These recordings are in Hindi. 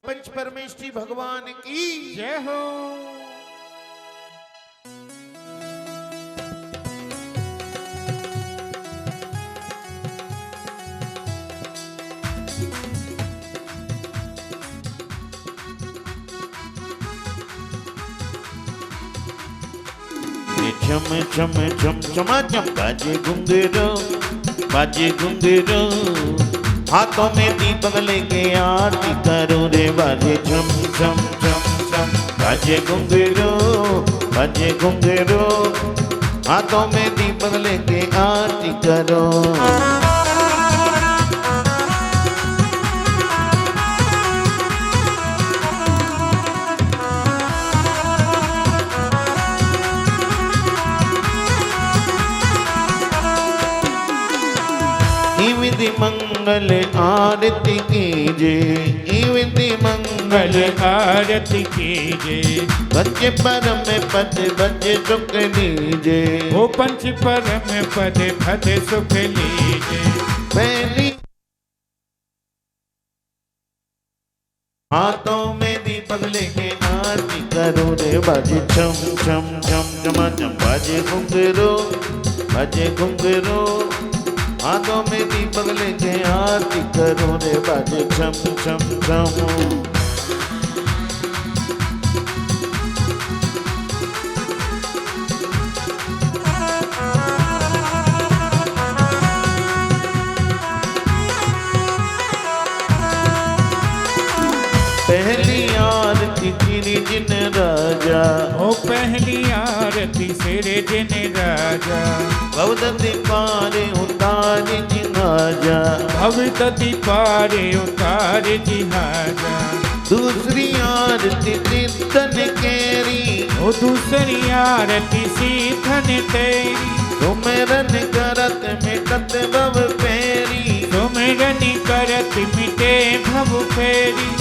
पंच परमेष्ठी भगवान की जय हो। चम चम चम चमा चम बाजे घुंघरू बाजे घुंघरू हाथों में दीपक लेके आरती करो रे बाजे चम चम चम चम बाजे घुंघरू हाथों में दीपक लेके आरती करो। विधि मंगल आरती कीजे विधि मंगल आरती कीजे बच्चे परम पद बच्चे सुख लीजे वो पंच परम पद पद सुख लीजे। पहली हाथों में दीपक लेके आरती करो रे बाजे छम छम छम चमा चम बाजे घुंघरू हाथों में दीपक लेके आरती करो रे बाजे छम छम छम। पहली आरती तेरी जिन राजा ओ पहली आरती सिरे जिन राजा भवदति पारे उतार जिहाजा भवदति पारे उतार जिहाजा। दूसरी आरती तीर्थन केरी ओ दूसरी आरती सीधन तेरी सुमिरन करत मिटत भव फेरी सुमिरन करत मिटे भव फेरी।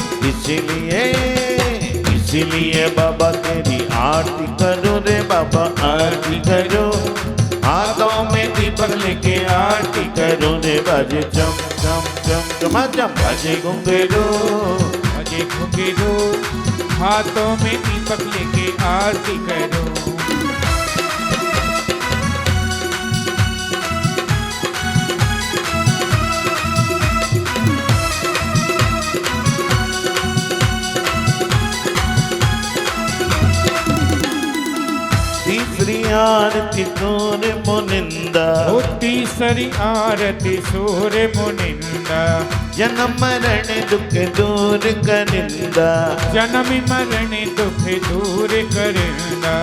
इसीलिए बाबा तेरी आरती करो रे बाबा आरती करो हाथों में दीपक लेके आरती करो रे बाजे चम चम चम चमा चम बाजे घुंघरू हाथों में दीपक लेके आरती करो। तीसरी आरती सूर्य मुनिंदा ओ तीसरी आरती सूर्य मुनिंदा जन्म मरण दुख दूर करिंदा जन्म मरण दुख दूर करिंदा।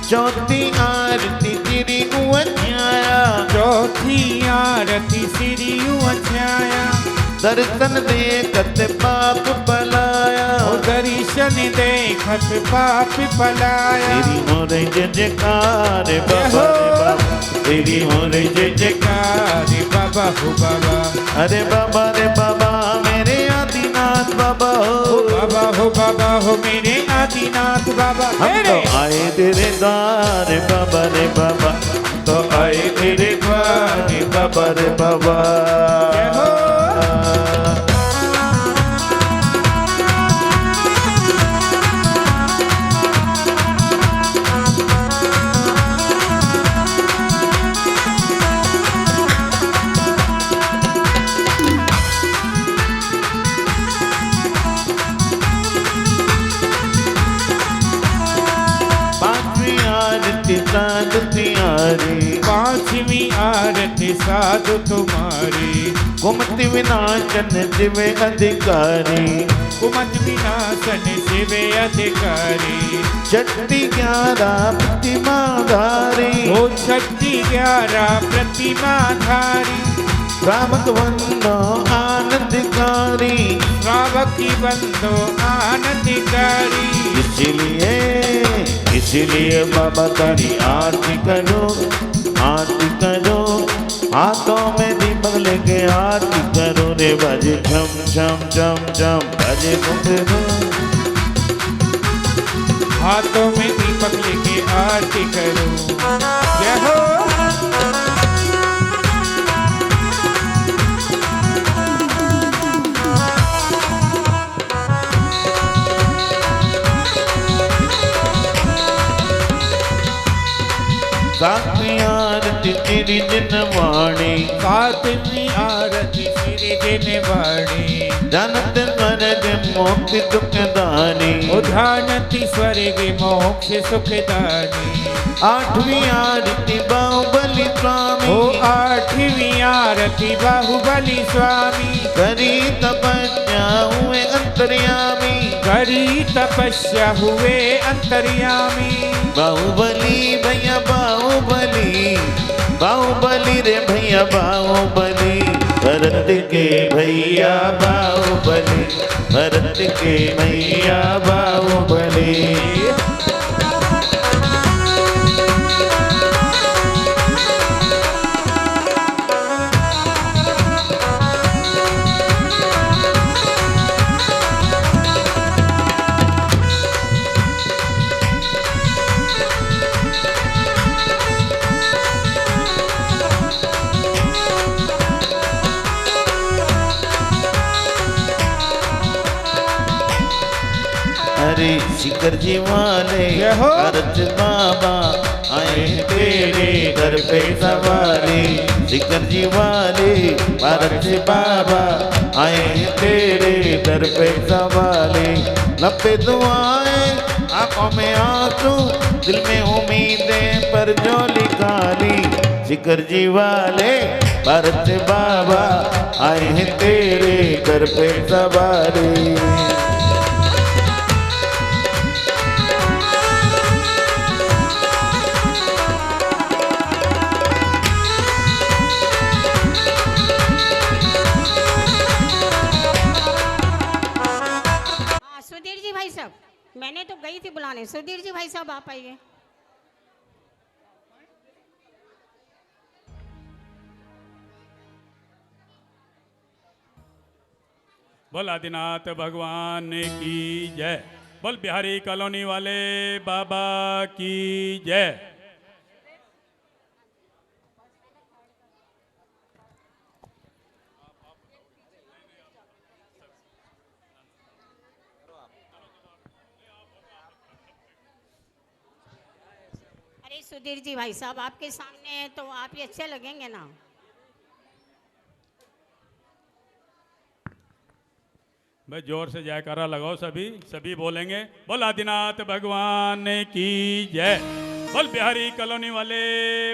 चौथी आरती तेरी उछाया चौथी आरती श्री उछाया दर्शन देखत पाप पलाया दर्शन देखत पाप पलाया। तेरी हो रही जय जयकार बाबा रे बाबा तेरी हो रही जय जयकार बाबा हो बाबा अरे बाबा रे बाबा मेरे आदिनाथ बाबा हो मेरे आदिनाथ बाबा। हम तो आए तेरे द्वार बाबा रे बाबा तो आए तेरे द्वार बाबा रे बाबा। पांचवी आरती साधु तुम्हारी कुमति विनाशन शिवे अधिकारी कुमत विनाशन शिवे अधिकारी। शक्ति 11 प्रतिमाधारी ओ शक्ति 11 प्रतिमाधारी श्रावक बंदो आनंदकारी श्रावकी बंदो आनंदकारी। इसीलिए बाबा तेरी आरती करो हाथों में दीपक लेके आरती करो रे बाजे छम छम छम छम बाजे घुंघरू हाथों में दीपक लेके आरती करो। जय हो। सातवीं आरती श्री जिनवाणी सातवीं आरती श्री जिनवाणी जानत स्वर्ग मोक्ष दुखदानी उधानति स्वर्ग मोक्ष सुखदानी आठवीं आरती बाहुबली स्वामी ओ आठवीं आरती बाहुबली स्वामी करी तपस्या हुए अंतर्यामी करी तपस्या हुए अंतर्यामी बाहुबली भैया बाहुबली बाहुबली रे भैया बाहुबली भरत के भैया बाहुबली भरत के भैया बाहुबली अरे शिखर जी वाले अर्ज बाबा आए तेरे घर पे सवारी शिखर जी वाले अर्ज बाबा आए तेरे घर पे सवारी लपे दुआएं आंखों में आंसू दिल में उम्मीदें पर झोली खाली शिखर जी वाले भरत बाबा आए हैं तेरे घर पे सवारी सुधीर जी भाई साहब, मैंने तो गई थी बुलाने। सुधीर जी भाई साहब आप आइए। बोल आदिनाथ भगवान की जय। बोल बिहारी कॉलोनी वाले बाबा की जय। अरे सुधीर जी भाई साहब आपके सामने है तो आप ही अच्छे लगेंगे ना। भाई जोर से जयकारा लगाओ सभी बोलेंगे बोल आदिनाथ भगवान की जय। बोल बिहारी कॉलोनी वाले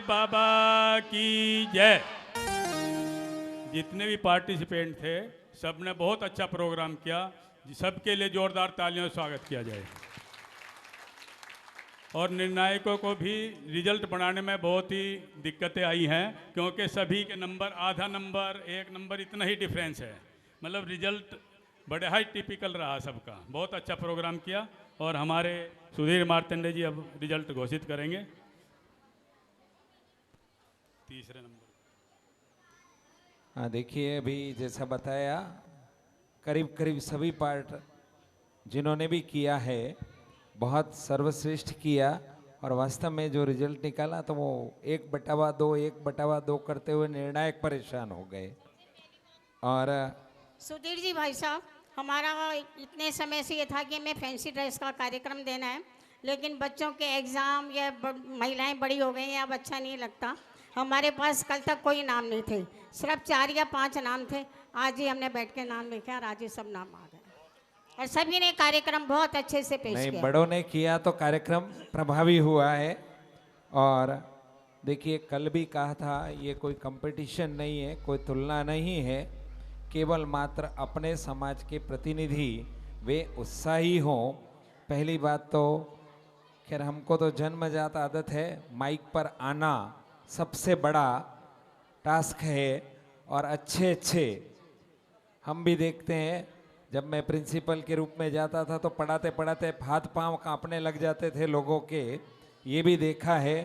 बाबा की जय। जितने भी पार्टिसिपेंट थे सबने बहुत अच्छा प्रोग्राम किया। सबके लिए जोरदार तालियों से स्वागत किया जाए। और निर्णायकों को भी रिजल्ट बनाने में बहुत ही दिक्कतें आई हैं क्योंकि सभी के नंबर आधा नंबर एक नंबर इतना ही डिफरेंस है। मतलब रिजल्ट बड़े हाई टिपिकल रहा सबका। बहुत अच्छा प्रोग्राम किया और हमारे सुधीर मार्तंडे जी अब रिजल्ट घोषित करेंगे। तीसरे नंबर। हाँ देखिए अभी जैसा बताया करीब करीब सभी पार्ट जिन्होंने भी किया है बहुत सर्वश्रेष्ठ किया और वास्तव में जो रिजल्ट निकाला तो वो 1/2 करते हुए निर्णायक परेशान हो गए। और सुधीर जी भाई साहब हमारा इतने समय से ये था कि हमें फैंसी ड्रेस का कार्यक्रम देना है, लेकिन बच्चों के एग्ज़ाम या महिलाएं बड़ी हो गई हैं, अब अच्छा नहीं लगता। हमारे पास कल तक कोई नाम नहीं थे, सिर्फ 4 या 5 नाम थे। आज ही हमने बैठ के नाम लिखे और आज ही सब नाम आ गए और सभी ने कार्यक्रम बहुत अच्छे से पेश किया। बड़ों ने किया तो कार्यक्रम प्रभावी हुआ है। और देखिए कल भी कहा था ये कोई कंपटीशन नहीं है, कोई तुलना नहीं है, केवल मात्र अपने समाज के प्रतिनिधि वे उत्साही हों। पहली बात तो खैर हमको तो जन्मजात आदत है, माइक पर आना सबसे बड़ा टास्क है। और अच्छे हम भी देखते हैं जब मैं प्रिंसिपल के रूप में जाता था तो पढ़ाते पढ़ाते हाथ पांव कांपने लग जाते थे लोगों के, ये भी देखा है।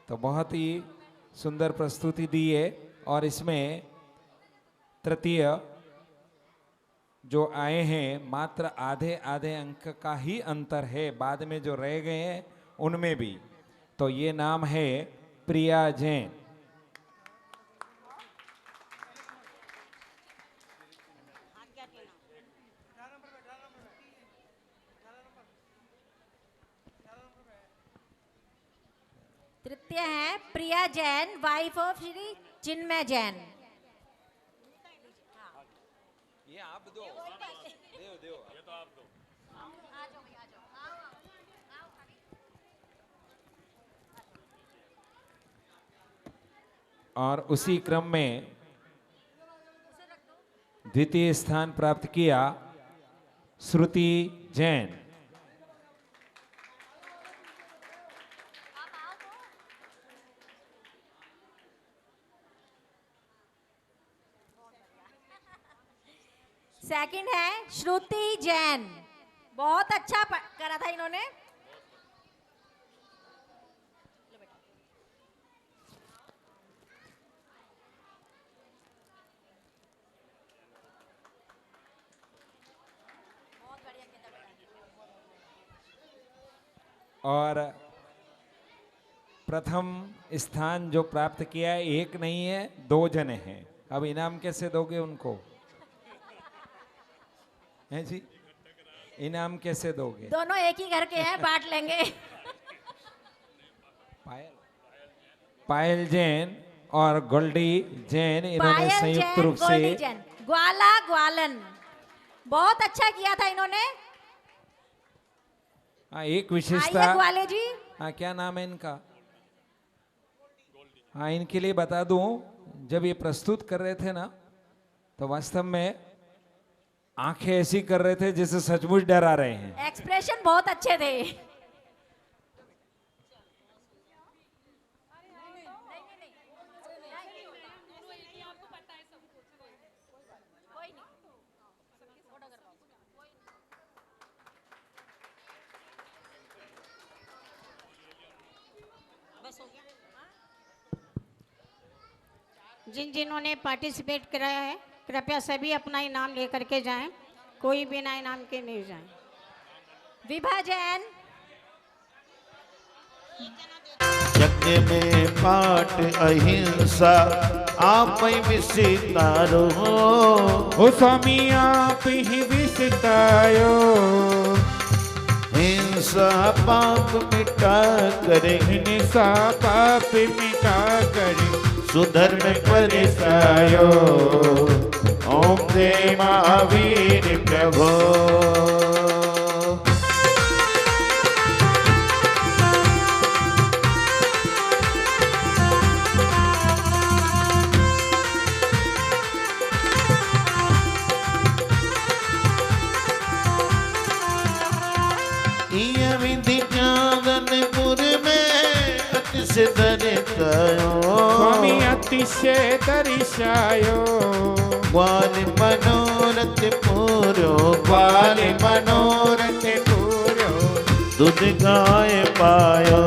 तो बहुत ही सुंदर प्रस्तुति दी है और इसमें तृतीय जो आए हैं मात्र आधे अंक का ही अंतर है, बाद में जो रह गए हैं उनमें भी। तो ये नाम है प्रिया जैन। तृतीय है प्रिया जैन, वाइफ ऑफ श्री चिन्मय जैन। ये आप दो, देव ये तो आप दो। और उसी क्रम में द्वितीय स्थान प्राप्त किया श्रुति जैन। सेकंड है श्रुति जैन, बहुत अच्छा करा था इन्होंने। और प्रथम स्थान जो प्राप्त किया है, एक नहीं है 2 जने हैं। अब इनाम कैसे दोगे उनको, हैं जी? इनाम कैसे दोगे? दोनों एक ही घर के हैं, बांट लेंगे। पायल जैन और गोल्डी जैन, इन्होंने पायल संयुक्त जैन, रूप गोल्डी से जैन, ग्वाला ग्वालन, बहुत अच्छा किया था इन्होंने। एक विशेषता। आइए ग्वाले जी। हाँ, क्या नाम है इनका? हाँ, इनके लिए बता दूं, जब ये प्रस्तुत कर रहे थे ना, तो वास्तव में आंखें ऐसी कर रहे थे जैसे सचमुच डरा रहे हैं। एक्सप्रेशन बहुत अच्छे थे। जिन जिन्होंने पार्टिसिपेट कराया है, कृपया सभी अपना इनाम लेकर के जाएं, कोई बिना इनाम के नहीं जाएं। विभा जैन, यज्ञ में पाठ अहिंसा आप विसितारो। ओ स्वामी आप ही विसितायो, हिंसा पाप मिटा करे, हिंसा पाप मिटा करे, सुधर्म परिसायो। ओम जय महावीर प्रभो। इय विधि चांदनपुर में अतिशय दरितायो। स्वामी अतिशय दर्शायो, ग्वाल मनोरथ पूरो, ग्वाल मनोरथ पूरो, दूध गाय पायो।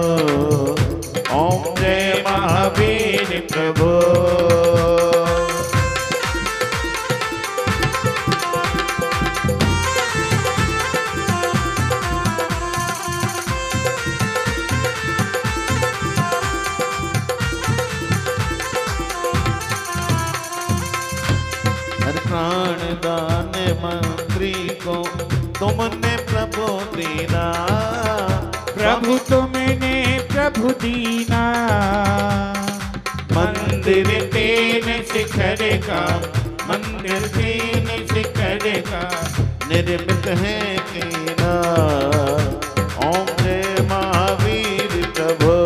ओम जय महावीर प्रभो। प्राण दान मंत्री को तुमने प्रभु दीना। प्रभु तुमने प्रभु दीना। मंदिर तीन शिखर का, मंदिर तीन शिखर का, निर्मित है कीना। ओम जय महावीर प्रभु।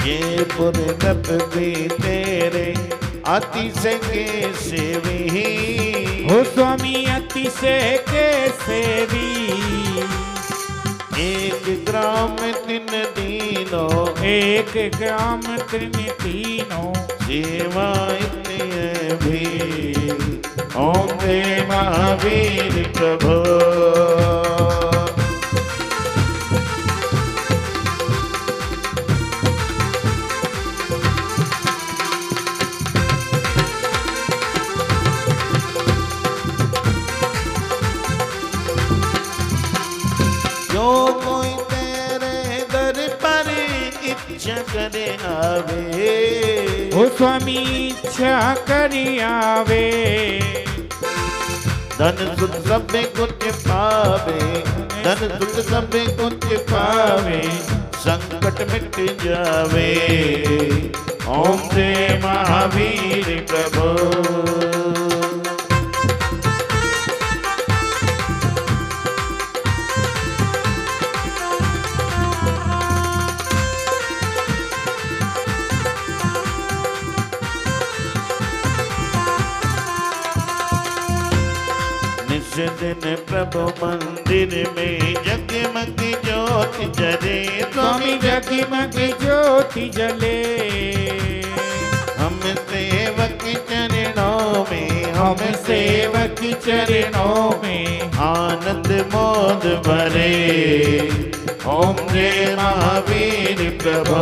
ये पुरनप भी तेरे अतिशय के सेवी। हो स्वामी अतिशय के सेवी। एक ग्राम तीन दीनों, एक ग्राम तीन तीनों, सेवा इतने भी। ओम जय महावीर प्रभु। जो कोई तेरे दर पर इच्छा करे आवे। हो स्वामी इच्छा करी आवे। धन सुख सब कुछ पावे, धन सुख सब कुछ पावे, संकट मिट जावे। ओम जय महावीर प्रभु। दिन प्रभु मंदिर में जगमग ज्योति जले, स्वामी जगमग ज्योति जले। हम सेवक चरणों में, हम सेवक चरणों में आनंद मोद भरे। ओम जय महावीर प्रभु,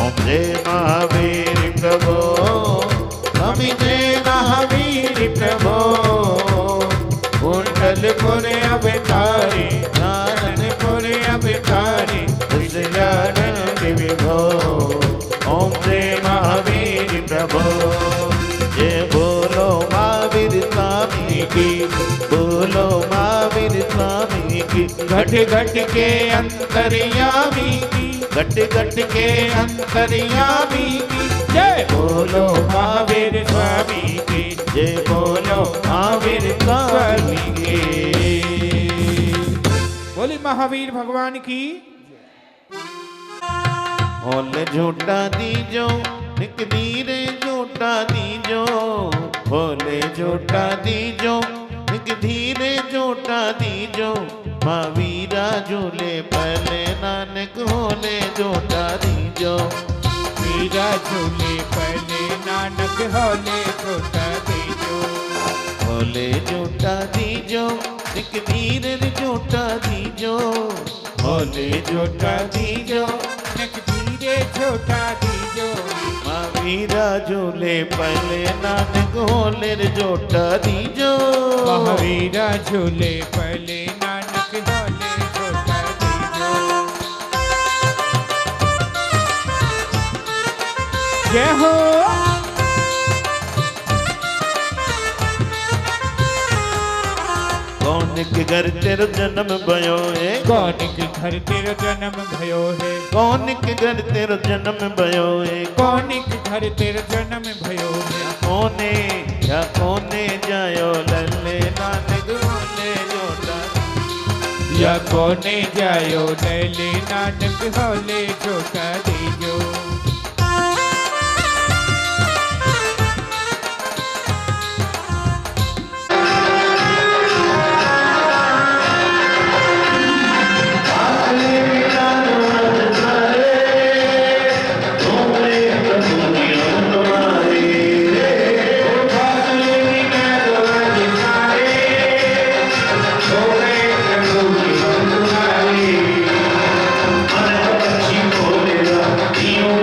ओम जय महावीर प्रभु, हम जय महावीर प्रभु। कुंडलपुर अवतारी, नारायणपुर अवतारी, विजयानंद विभो। ओम जय महावीर प्रभु। जय बोलो महावीर स्वामी की, बोलो महावीर स्वामी की। घट घट के अंतर्यामी की, घट घट के अंतर्यामी की। जय बोलो महावीर स्वामी की, जय बोलो महावीर स्वामी की। बोली महावीर भगवान की। होल झूठा दीजो, निक धीरे झूठा दीजो। होले झूठा दीजो, निक धीरे झूठा दीजो। महावीरा झूले पहले नानक होले झूठा दीजो। मीरा झूले पहले नानक होले छोटा दीजो। होले झूठा दीजो, निक धीरे झूठा दीजो। होले झूठा दीजो, निक धीरे छोटा दीजो। महावीरा झूले पहले नानक होले झूठा दीजो। महावीरा झूले पहले नानक होले छोटा दीजो। जय हो। कौन के घर तेरो जन्म भयो है, कौन के घर तेरो जन्म भयो है, कौन के घर तेरो जन्म भयो है। कौन के घर तेरो जन्म भयो है। कोने या कोने जायो लल्ले नानक होले झूठा। या कोने जायो लैले नानक होले छोटा दीजो। Io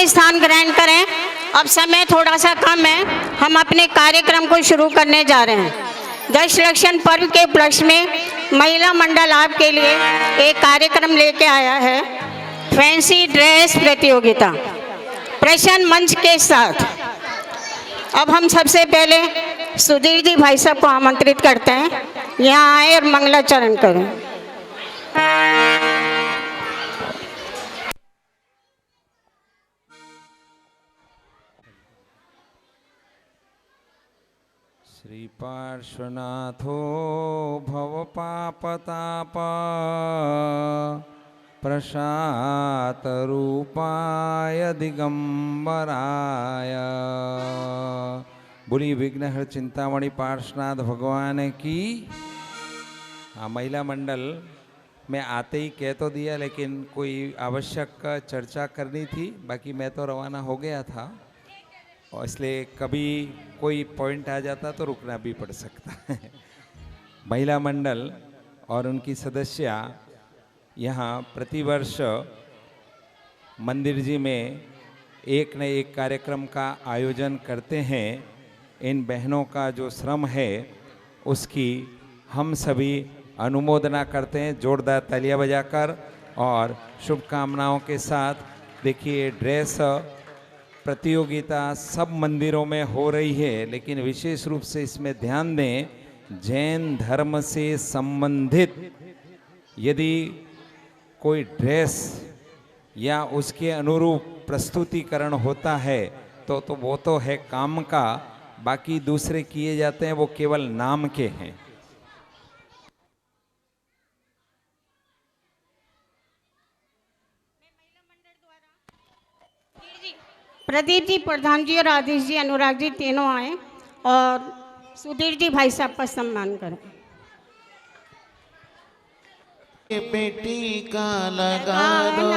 अपना स्थान ग्रहण करें। अब समय थोड़ा सा कम है, हम अपने कार्यक्रम को शुरू करने जा रहे हैं। दशलक्षण पर्व के उपलक्ष्य में महिला मंडल आपके लिए एक कार्यक्रम लेके आया है, फैंसी ड्रेस प्रतियोगिता प्रश्न मंच के साथ। अब हम सबसे पहले सुधीर जी भाई साहब को आमंत्रित करते हैं, यहाँ आए और मंगलाचरण करें। श्री पार्श्वनाथो भवपापताप प्रशात रूपाय दिगंबराय। बोली विघ्नहर चिंतामणि पार्श्वनाथ भगवान की। हाँ, महिला मंडल में आते ही कह तो दिया, लेकिन कोई आवश्यक चर्चा करनी थी, बाकी मैं तो रवाना हो गया था, और इसलिए कभी कोई पॉइंट आ जाता तो रुकना भी पड़ सकता है। महिला मंडल और उनकी सदस्या यहाँ प्रतिवर्ष मंदिर जी में एक न एक कार्यक्रम का आयोजन करते हैं। इन बहनों का जो श्रम है उसकी हम सभी अनुमोदना करते हैं जोरदार तालियां बजाकर और शुभकामनाओं के साथ। देखिए, ड्रेस प्रतियोगिता सब मंदिरों में हो रही है, लेकिन विशेष रूप से इसमें ध्यान दें, जैन धर्म से संबंधित यदि कोई ड्रेस या उसके अनुरूप प्रस्तुतिकरण होता है तो वो तो है काम का, बाकी दूसरे किए जाते हैं वो केवल नाम के हैं। प्रदीप जी, प्रधान जी और आदेश जी, अनुराग जी तीनों आए और सुधीर जी भाई साहब का सम्मान करें। बेटी का लगा दो,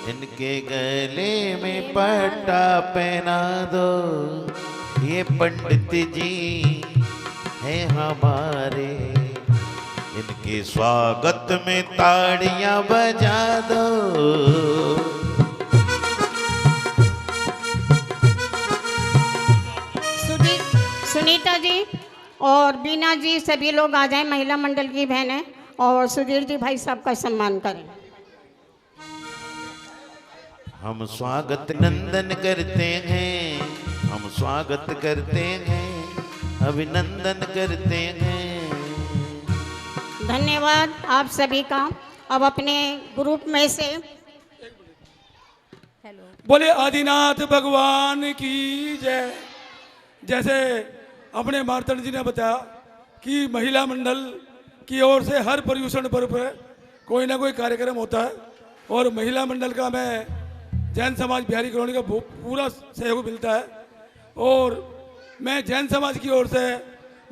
इनके गले में पट्टा पहना दो। ये पंडित जी हैं हमारे, इनके स्वागत में ताड़ियां बजा दो। सुनीता जी और बीना जी सभी लोग आ जाएं, महिला मंडल की बहनें, और सुधीर जी भाई साहब का सम्मान करें। हम स्वागत नंदन करते हैं, हम स्वागत करते हैं, अभिनंदन करते हैं। धन्यवाद आप सभी का। अब अपने ग्रुप में से बोले आदिनाथ भगवान की जय। जैसे अपने मार्तंड जी ने बताया कि महिला मंडल की ओर से हर पर्यूषण पर्व पर कोई ना कोई कार्यक्रम होता है, और महिला मंडल का मैं जैन समाज बिहारी कॉलोनी का पूरा सहयोग मिलता है, और मैं जैन समाज की ओर से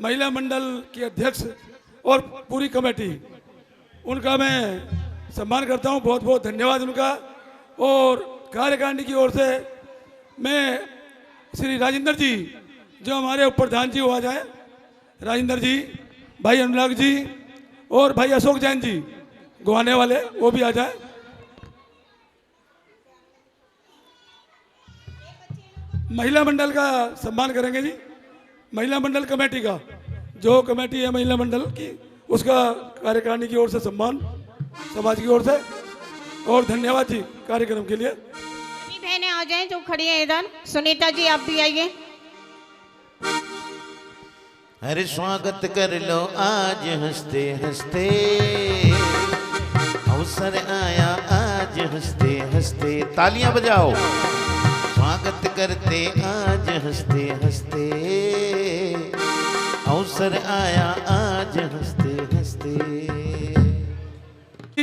महिला मंडल के अध्यक्ष और पूरी कमेटी उनका मैं सम्मान करता हूं। बहुत बहुत धन्यवाद उनका। और कार्यकारिणी की ओर से मैं श्री राजेंद्र जी, जो हमारे उप प्रधान जी, वो आ जाए, राजेंद्र जी, भाई अनुराग जी और भाई अशोक जैन जी गुवाने वाले, वो भी आ जाए। महिला मंडल का सम्मान करेंगे जी, महिला मंडल कमेटी का, जो कमेटी है महिला मंडल की, उसका कार्यकारिणी की ओर से सम्मान समाज की ओर से। और धन्यवाद जी कार्यक्रम के लिए। सभी बहनें आ जाएं जो खड़ी हैं इधर। सुनीता जी आप भी आइए। अरे स्वागत कर लो आज हंसते हंसते, अवसर आया आज हंसते हंसते। तालियां बजाओ। स्वागत करते आज हंसते हंसते, अवसर आया आज हंसते हंसते।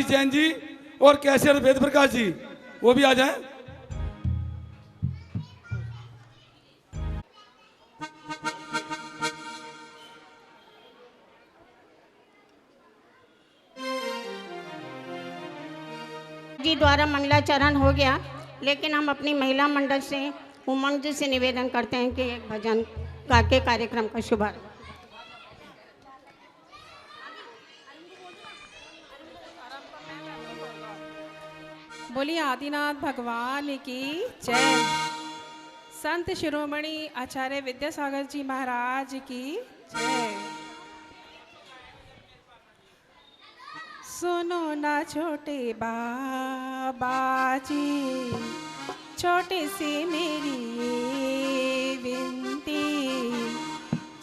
जैन जी और कैशियर वेद प्रकाश जी वो भी आ जाएं। जी द्वारा मंगलाचरण हो गया, लेकिन हम अपनी महिला मंडल से उमंग जी से निवेदन करते हैं कि एक भजन गा के कार्यक्रम का शुभारंभ। बोलिए आदिनाथ भगवान की जय। संत शिरोमणि आचार्य विद्यासागर जी महाराज की जय। सुनो ना छोटे बाबा जी, छोटे से मेरी ये विनती।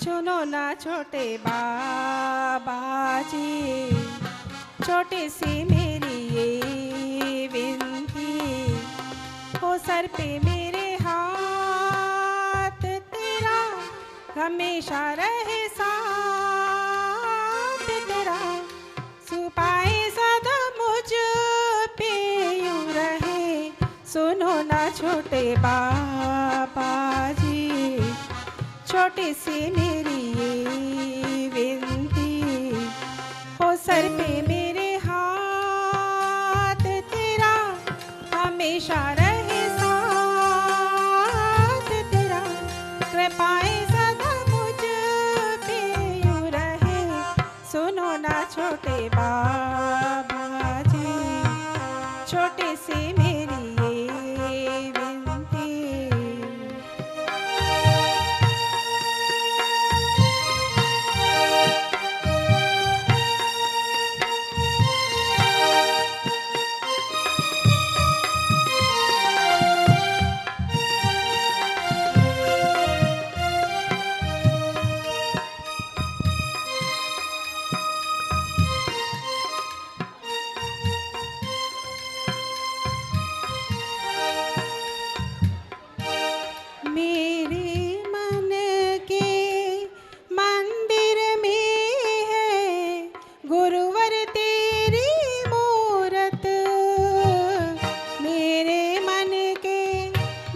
सुनो ना छोटे बाबा जी, छोटे से मेरी ये विनती। हो सर पे मेरे हाथ तेरा हमेशा रहे साथ तेरा। सुपाए सदा मुझ पे यूं रहे। सुनो ना छोटे बाबा जी, छोटे से मेरी ये विनती। हो सर पे मेरे हाथ तेरा हमेशा रहे साथ तेरा। कृपाएं सदा मुझ पे यूं रहे। सुनो ना छोटे बाबा जी, छोटे से मेरी ये विनती। मेरे मन के मंदिर में है गुरुवर तेरी मूरत। मेरे मन के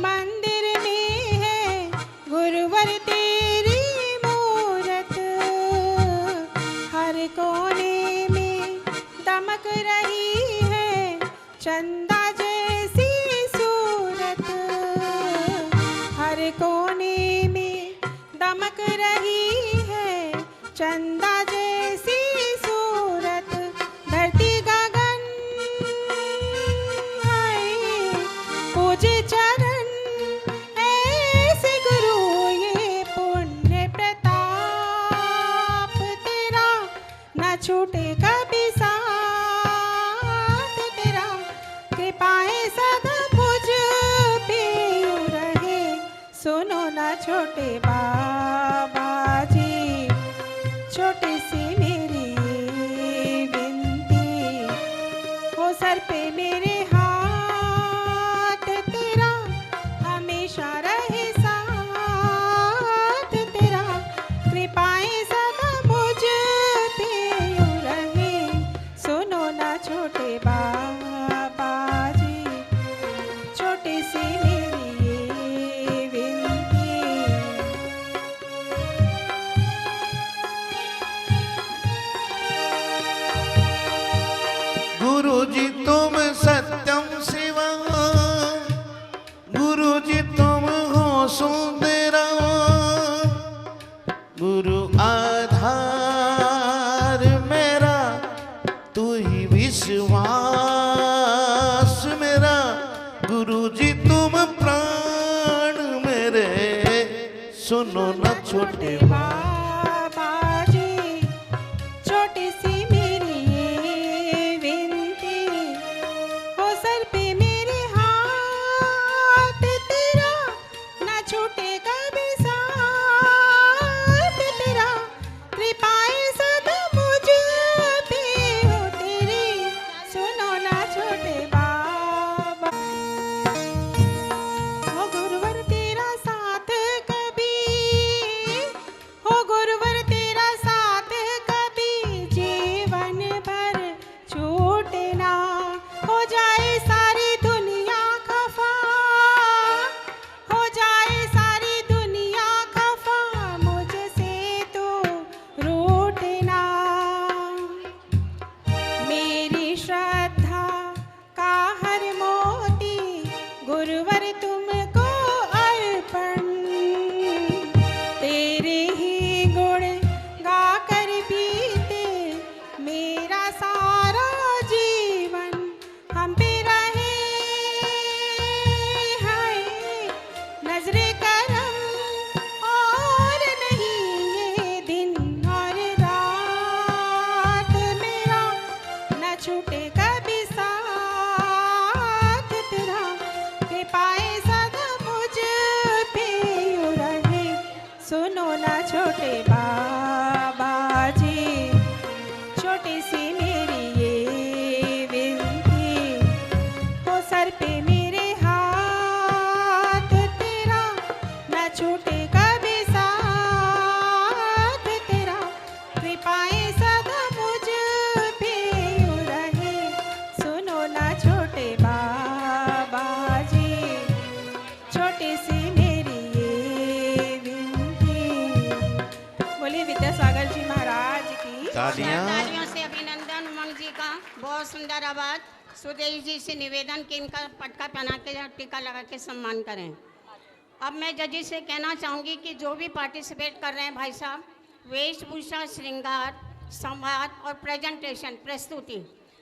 मंदिर में है गुरुवर तेरी मूरत। हर कोने में दमक रही है चंदा जैसी सूरत। हर कोने में दमक रही है चंदा जैसी सूरत। धरती गगन हाय पूजे चरण ऐसे गुरु। ये पुण्य प्रताप तेरा न छूटे कभी साथ तेरा। कृपाएं सदा मुझ पे यूं रहे। सुनो ना छोटे बाबा जी, छोटे से मेरी ये विनती। हो सर पे मेरे हाथ तेरा हमेशा रहे साथ तेरा। कृपाएं सदा मुझ पे यूं रहे। सुनो ना छोटे बाबा जी, छोटे से मेरी ये विनती। गुरु जी तुम सत्यम शिवा, गुरु जी तुम हो सुंदरा। गुरु आधार मेरा, तू ही विश्वास मेरा। गुरु जी तुम प्राण मेरे। सुनो न छोटे बाबा जी, छोटी सी मेरी ये विनती। हो सर पे मेरे हाथ तेरा न छूटे कभी साथ तेरा। कृपाएं सदा मुझ पे हो तेरी। सुनो ना छोटे बाबा। हो गुरुवर तेरा साथ कभी विद्यासागर जी महाराज की तालियां। तालियों से अभिनंदन उमंग जी का, बहुत सुंदर आवाज। सुदेश जी से निवेदन कि इनका पटका पहना के टीका लगा के सम्मान करें। अब मैं जजेस से कहना चाहूँगी कि जो भी पार्टिसिपेट कर रहे हैं भाई साहब, वेशभूषा, श्रृंगार, संवाद और प्रेजेंटेशन, प्रस्तुति,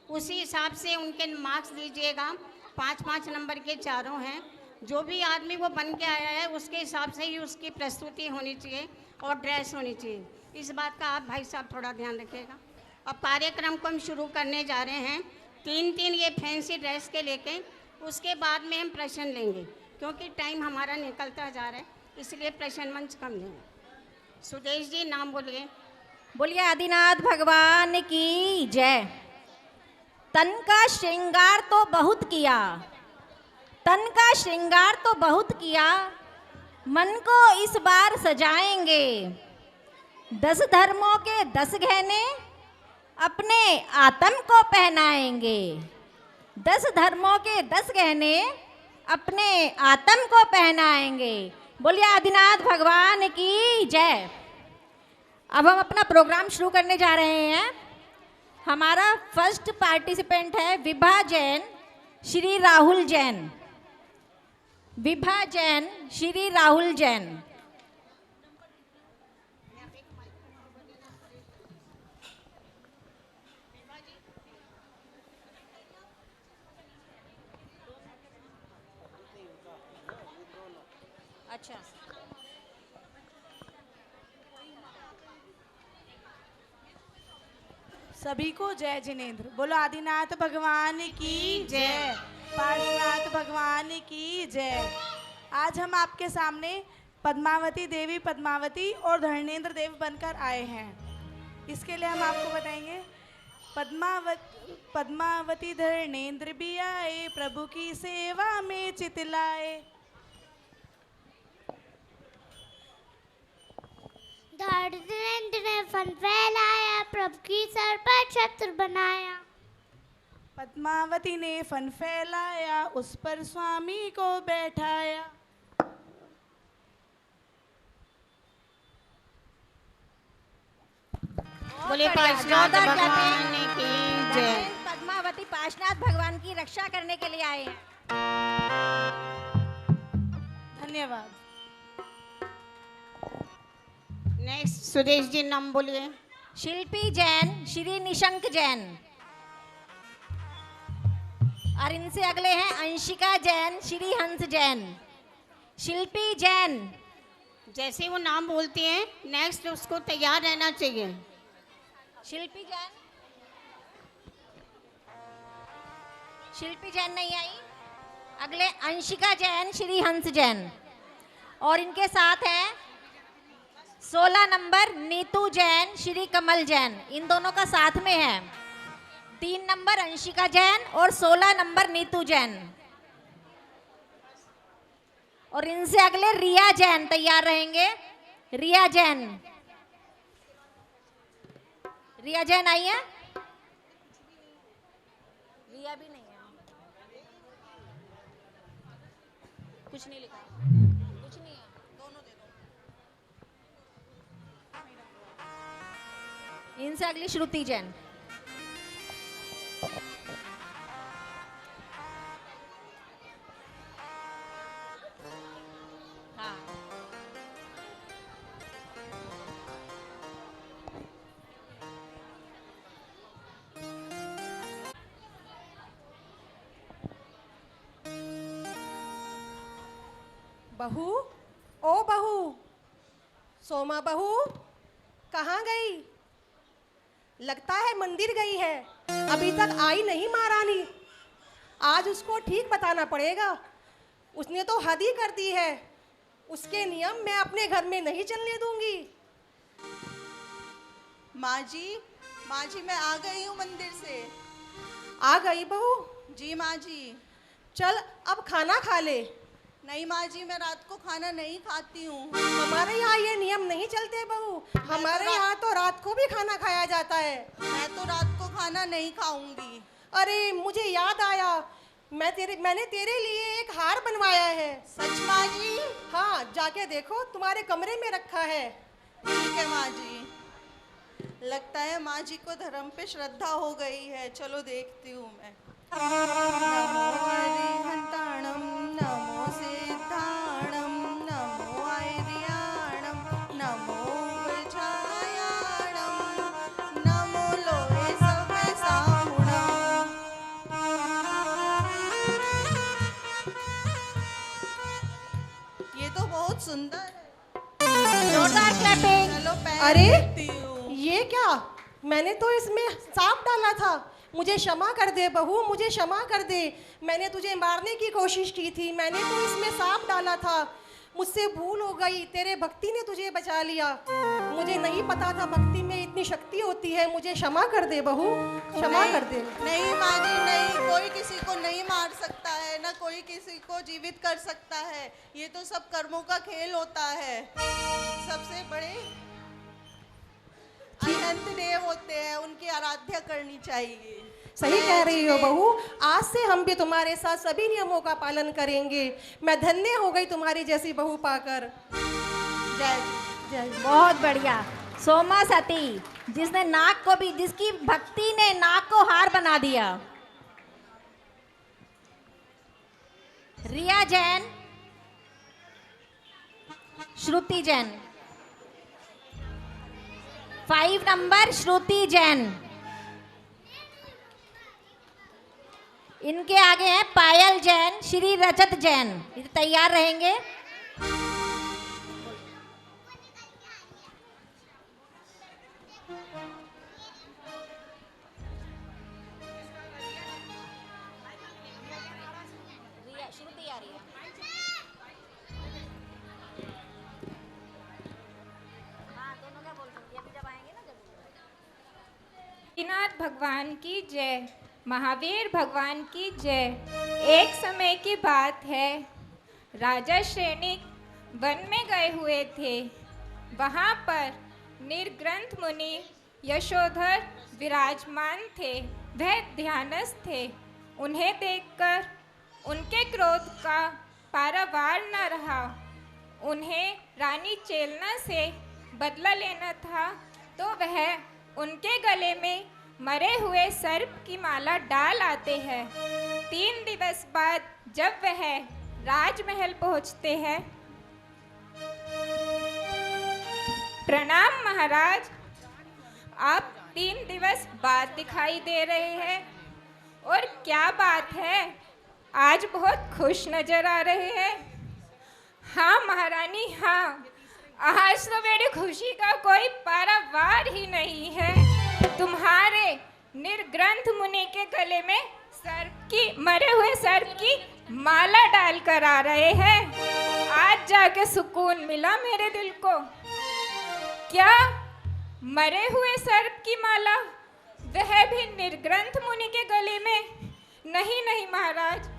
उसी हिसाब से उनके मार्क्स दीजिएगा। 5-5 नंबर के चारों हैं। जो भी आदमी वो बन के आया है उसके हिसाब से ही उसकी प्रस्तुति होनी चाहिए और ड्रेस होनी चाहिए। इस बात का आप भाई साहब थोड़ा ध्यान रखिएगा। अब कार्यक्रम को हम शुरू करने जा रहे हैं। 3-3 ये फैंसी ड्रेस के लेके, उसके बाद में हम प्रश्न लेंगे क्योंकि टाइम हमारा निकलता जा रहा है, इसलिए प्रश्न मंच कम लेंगे। सुदेश जी नाम बोलिए। बोलिए आदिनाथ भगवान की जय। तन का श्रृंगार तो बहुत किया, तन का श्रृंगार तो बहुत किया, मन को इस बार सजाएंगे। 10 धर्मों के 10 गहने अपने आत्म को पहनाएंगे। 10 धर्मों के 10 गहने अपने आत्म को पहनाएंगे। बोलिए आदिनाथ भगवान की जय। अब हम अपना प्रोग्राम शुरू करने जा रहे हैं। हमारा फर्स्ट पार्टिसिपेंट है विभा जैन, श्री राहुल जैन। विभा जैन, श्री राहुल जैन। अच्छा, सभी को जय जिनेन्द्र। बोलो आदिनाथ भगवान की जय, पार्श्वनाथ भगवान की जय। आज हम आपके सामने पद्मावती देवी, पद्मावती और धर्मेंद्र देव बनकर आए हैं। इसके लिए हम आपको बताएंगे, पद्मावती धर्मेंद्र भी आए, प्रभु की सेवा में चितलाए। धर्मेंद्र ने फन फैलाया, प्रभु की सर पर छत्र बनाया। पद्मावती ने फन फैलाया, उस पर स्वामी को बैठाया। बोले पार्श्वनाथ भगवान की जय। पद्मावती पार्श्वनाथ भगवान की रक्षा करने के लिए आए हैं। धन्यवाद। नेक्स्ट सुदेश जी नाम बोलिए। शिल्पी जैन, श्री निशंक जैन। और इनसे अगले हैं अंशिका जैन, श्री हंस जैन। शिल्पी जैन, जैसे वो नाम बोलती हैं नेक्स्ट उसको तैयार रहना चाहिए। शिल्पी जैन, शिल्पी जैन नहीं आई। अगले अंशिका जैन, श्री हंस जैन। और इनके साथ है 16 नंबर नीतू जैन, श्री कमल जैन। इन दोनों का साथ में है। 3 नंबर अंशिका जैन और 16 नंबर नीतू जैन। और इनसे अगले रिया जैन तैयार रहेंगे। रिया जैन, रिया जैन आई है। रिया भी नहीं है, कुछ नहीं लिखा, कुछ नहीं है, दोनों दे दो। इनसे अगली श्रुति जैन। हाँ, बहू, ओ बहू, सोमा बहू कहाँ गई? लगता है मंदिर गई है, अभी तक आई नहीं महारानी। आज उसको ठीक बताना पड़ेगा, उसने तो हद ही कर दी है। उसके नियम मैं अपने घर में नहीं चलने दूंगी। माँ जी मैं आ गई हूँ मंदिर से। आ गई बहू? जी माँ जी। चल अब खाना खा ले। नहीं माँ जी, मैं रात को खाना नहीं खाती हूँ। हमारे यहाँ ये नियम नहीं चलते बहू, हमारे यहाँ तो रात को भी खाना खाया जाता है। मैं तो रात को खाना नहीं खाऊंगी। अरे मुझे याद आया, मैंने तेरे लिए एक हार बनवाया है। सच माँ जी? हाँ, जाके देखो, तुम्हारे कमरे में रखा है। ठीक है माँ जी। लगता है माँ जी को धर्म पे श्रद्धा हो गई है, चलो देखती हूँ मैं। नमो अरिहंताणं नमो सिद्धाणं नमो ऐर्याणं नमो विजयाणं नमो लोहे सवे साहुणं। ये तो बहुत सुंदर है। जोरदार क्लैपिंग। चलो पैर अरे देखती हूँ। ये क्या, मैंने तो इसमें सांप डाला था। मुझे क्षमा कर दे बहू, मुझे क्षमा कर दे। मैंने तुझे मारने की कोशिश की थी, मैंने तो इसमें सांप डाला था, मुझसे भूल हो गई। तेरे भक्ति ने तुझे बचा लिया, मुझे नहीं पता था भक्ति में इतनी शक्ति होती है। मुझे क्षमा कर दे बहू, क्षमा कर दे। नहीं माँ जी नहीं, कोई किसी को नहीं मार सकता है, ना कोई किसी को जीवित कर सकता है। ये तो सब कर्मों का खेल होता है। सबसे बड़े अनंत देव होते हैं, उनकी आराध्या करनी चाहिए। सही कह रही हो बहू, आज से हम भी तुम्हारे साथ सभी नियमों का पालन करेंगे। मैं धन्य हो गई तुम्हारी जैसी बहू पाकर। जय जय। बहुत बढ़िया। सोमा सती, जिसने नाक को भी, जिसकी भक्ति ने नाक को हार बना दिया। रिया जैन, श्रुति जैन, 5 नंबर श्रुति जैन। इनके आगे हैं पायल जैन, श्री रजत जैन। ये तैयार रहेंगे। श्रुति आ रही है। हाँ, दोनों क्या बोल सकती है अभी जब आएंगे ना, जब नाथ भगवान की जय, महावीर भगवान की जय। एक समय की बात है, राजा श्रेणिक वन में गए हुए थे। वहाँ पर निर्ग्रंथ मुनि यशोधर विराजमान थे। वह ध्यानस्थ थे। उन्हें देखकर उनके क्रोध का पारावार न रहा। उन्हें रानी चेलना से बदला लेना था, तो वह उनके गले में मरे हुए सर्प की माला डाल आते हैं। 3 दिवस बाद जब वह राजमहल पहुंचते हैं, प्रणाम महाराज, आप 3 दिवस बाद दिखाई दे रहे हैं, और क्या बात है, आज बहुत खुश नजर आ रहे हैं। हाँ महारानी, हाँ, आज तो मेरी खुशी का कोई पारावार ही नहीं है। तुम्हारे निर्ग्रंथ मुनि के गले में सर्प की, मरे हुए सर्प की माला डालकर आ रहे हैं। आज जाके सुकून मिला मेरे दिल को। क्या मरे हुए सर्प की माला, वह भी निर्ग्रंथ मुनि के गले में? नहीं नहीं महाराज,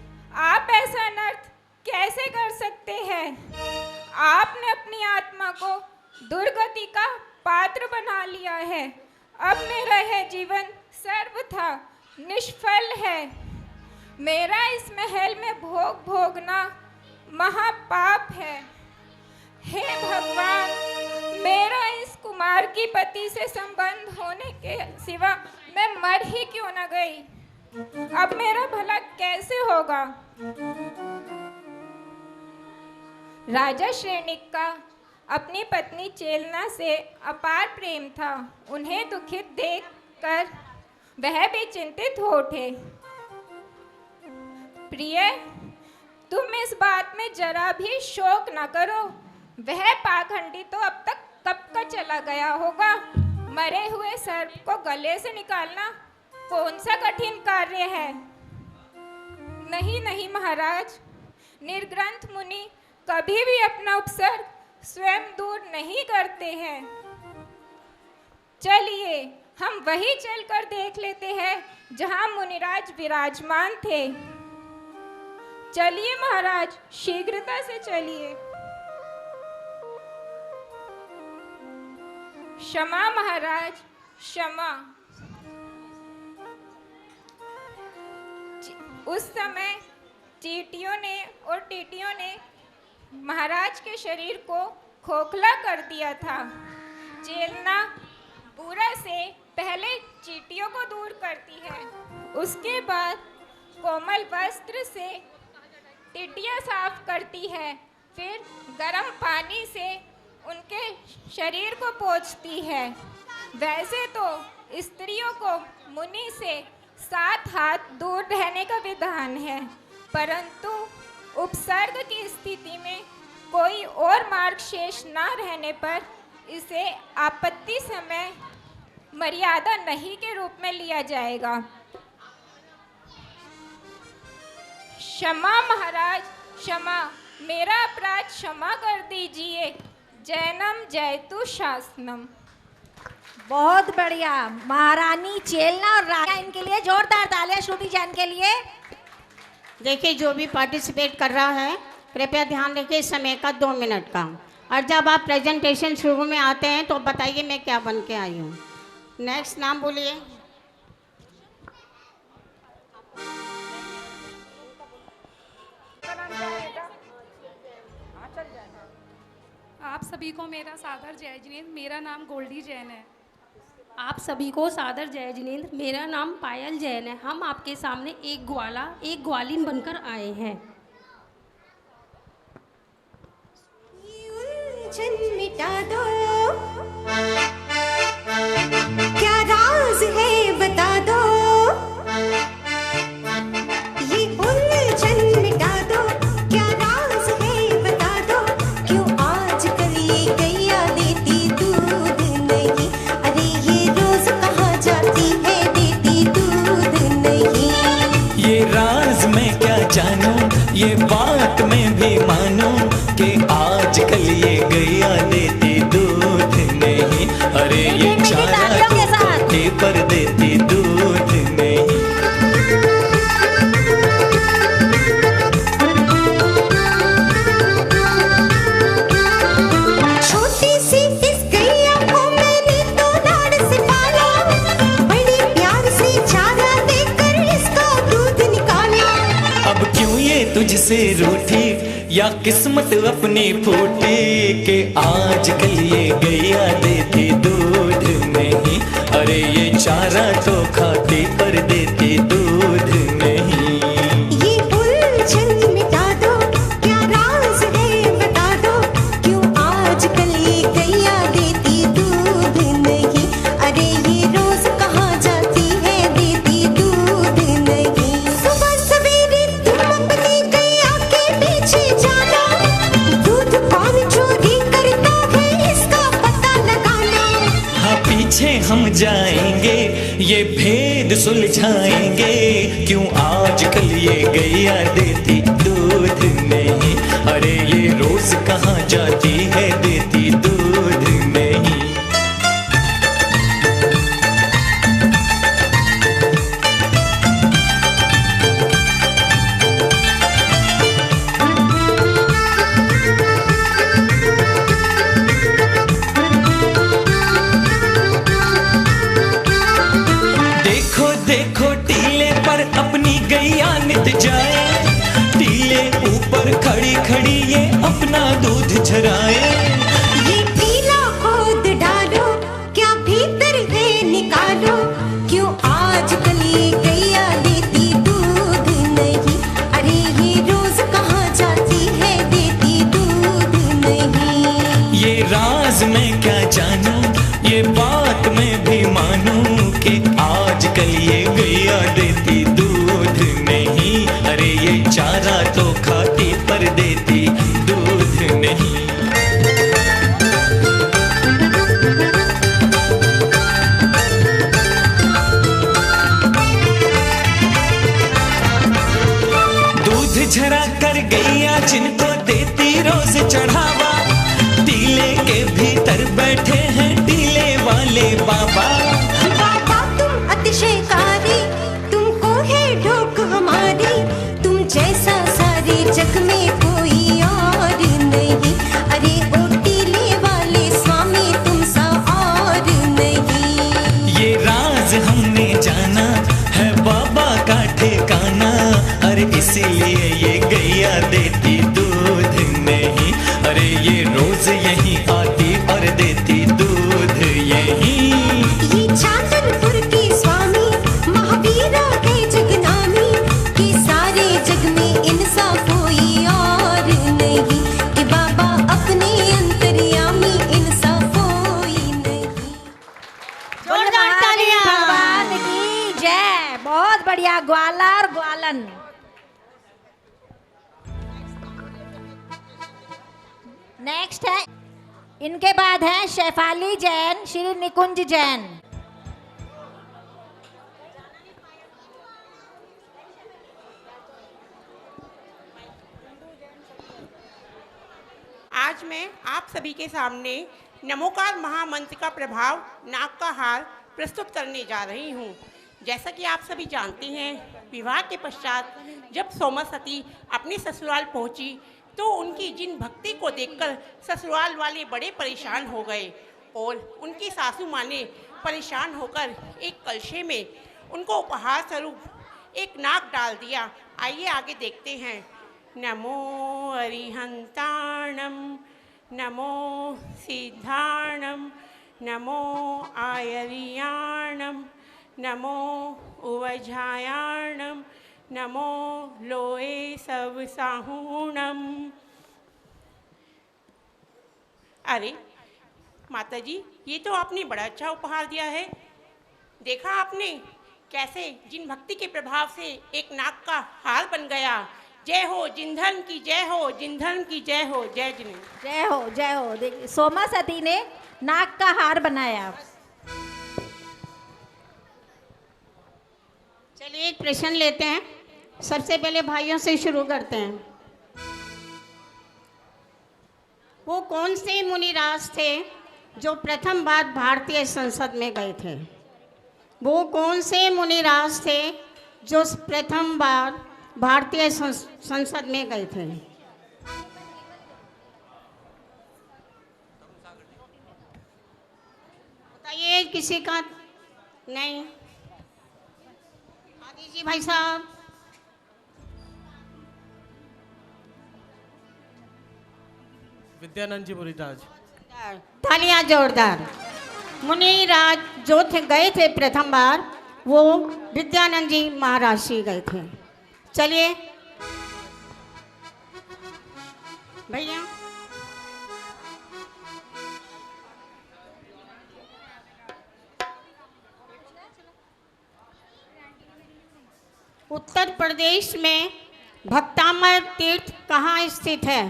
आप ऐसा अनर्थ कैसे कर सकते हैं? आपने अपनी आत्मा को दुर्गति का पात्र बना लिया है। अब मेरा यह जीवन सर्वथा निष्फल है। मेरा इस महल में भोग भोगना महापाप है। हे भगवान, मेरा इस कुमार की पति से संबंध होने के सिवा मैं मर ही क्यों न गई। अब मेरा भला कैसे होगा? राजा श्रेणिक का अपनी पत्नी चेलना से अपार प्रेम था। उन्हें दुखित देखकर वह भी चिंतित हो उठे। प्रिय, तुम इस बात में जरा भी शोक न करो। वह पाखंडी तो अब तक कब का चला गया होगा। मरे हुए सर्प को गले से निकालना कौन सा कठिन कार्य है। नहीं नहीं महाराज, निर्ग्रंथ मुनि कभी भी अपना उपसर्ग स्वयं दूर नहीं करते हैं। चलिए हम वही चलकर देख लेते हैं जहां मुनिराज विराजमान थे। चलिए महाराज, शीघ्रता से चलिए। क्षमा महाराज, क्षमा। उस समय चींटियों ने और टीटियों ने महाराज के शरीर को खोखला कर दिया था। चेलना बुरा से को दूर करती है। उसके बाद कोमल वस्त्र से टिड्डियाँ साफ करती है, फिर गर्म पानी से उनके शरीर को पोंछती है। वैसे तो स्त्रियों को मुनि से 7 हाथ दूर रहने का विधान है, परंतु उपसर्ग की स्थिति में कोई और मार्ग शेष न रहने पर इसे आपत्ति समय मर्यादा नहीं के रूप में लिया जाएगा। क्षमा महाराज, क्षमा, मेरा अपराध क्षमा कर दीजिए। जैनम जयतु शासनम। बहुत बढ़िया। महारानी चेलना और राजा, इनके लिए जोरदार तालियां श्रुति जैन के लिए। देखिए, जो भी पार्टिसिपेट कर रहा है कृपया ध्यान रखिए समय का 2 मिनट का। और जब आप प्रेजेंटेशन शुरू में आते हैं तो बताइए मैं क्या बन के आई हूँ। नेक्स्ट नाम बोलिए। आप सभी को मेरा सादर जय जिनेंद्र। मेरा नाम गोल्डी जैन है। आप सभी को सादर जय जिनेंद्र। मेरा नाम पायल जैन है। हम आपके सामने एक ग्वाला एक ग्वालिन बनकर आए हैं। मिटा दो, क्या राज है बता दो, ये उलझन मिटा दो, क्या राज है बता दो, क्यों आजकल ये गैया देती दूध नहीं, अरे ये रोज कहाँ जाती है देती दूध नहीं। ये राज मैं क्या जानूं, ये बात मैं भी मानूं कि आजकल ये गैया देती दूध नहीं, अरे ये चारा तो खाते पर देती दूध नहीं। छोटी सी इस गैया को मैंने तो लाड़ से पाला, बड़ी प्यार से चारा देकर इसका दूध निकाला। अब क्यों ये तुझसे रूठी या किस्मत अपनी फूटी कि आजकल ये गैया देती दूध नहीं, अरे ये चारा तो खाती पर देती दूध नहीं। ये उलझन मिटा दो, क्या राज है बता दो, क्यों आजकल ये गैया देती दूध नहीं, अरे ये रोज कहाँ जाती है देती दूध नहीं। सुबह सवेरे तुम अपनी गैया के पीछे जाना, दूध कौन चोरी करता है इसका पता लगाना। हाँ पीछे हम जाएंगे ये भेद सुलझाएंगे, क्यों आजकल ये गैया देती दूध नहीं, अरे ये रोज कहाँ जाती है देती दूध नहीं। देखो देखो टीले पर अपनी गैया नित जाए, टीले ऊपर खड़ी खड़ी ये अपना दूध झराए। ये पीला खोद डालो, क्या भीतर है निकालो, क्यों आजकल ये गैया देती दूध नहीं, अरे ये रोज कहाँ जाती है देती दूध नहीं। ये राज मैं क्या जानूं, ये बात मैं भी मानूं कि आजकल ये गैया देती दूध नहीं, अरे ये चारा तो खाती पर देती दूध नहीं। दूध झरा कर गैया जिनको देती रोज चढ़ावा, टीले के भीतर बैठे हैं टीले वाले बाबा। बाबा तुम अतिशयकारी, तुमको है ढोक हमारी, तुम जैसा सारे जग में कोई और नहीं, अरे ओ टीले वाले स्वामी तुम सा और नहीं। ये राज हमने जाना है बाबा का ठिकाना, अरे इसीलिए ये गैया देती दूध नहीं, अरे ये रोज यहीं आती और देती दूध यहीं। ये चांदनपुर की स्वामी बढ़िया, ग्वाला और ग्वालन। नेक्स्ट है, इनके बाद है शेफाली जैन, श्री निकुंज जैन। आज मैं आप सभी के सामने नमोकार महामंत्र का प्रभाव नाक का हार प्रस्तुत करने जा रही हूँ। जैसा कि आप सभी जानते हैं, विवाह के पश्चात जब सोमा सती अपने ससुराल पहुँची तो उनकी जिन भक्ति को देखकर ससुराल वाले बड़े परेशान हो गए और उनकी सासू माँ ने परेशान होकर एक कलशे में उनको उपहार स्वरूप एक नाक डाल दिया। आइए आगे देखते हैं। नमो अरिहंताणं, नमो सिद्धाणं, नमो आयर्याणं, नमो उवझायाणं, नमो लोए सवसाहूणं। अरे माताजी, ये तो आपने बड़ा अच्छा उपहार दिया है। देखा आपने कैसे जिन भक्ति के प्रभाव से एक नाक का हार बन गया। जय हो जिनधन की जय हो, जिनधन की जय हो, जय जिनेंद्र। जय हो, जय हो। देखिए सोमा सती ने नाक का हार बनाया। चलिए एक प्रश्न लेते हैं। सबसे पहले भाइयों से शुरू करते हैं। वो कौन से मुनिराज थे जो प्रथम बार भारतीय संसद में गए थे? वो कौन से मुनिराज थे जो प्रथम बार भारतीय संसद में गए थे? बताइए किसी का नहीं। आदि जी भाई साहब। विद्यानंद जी मुनिराज। तालियां जोरदार। मुनिराज जो थे गए थे प्रथम बार, वो विद्यानंद जी महाराज जी गए थे। चलिए भैया, उत्तर प्रदेश में भक्तामर तीर्थ कहाँ स्थित है?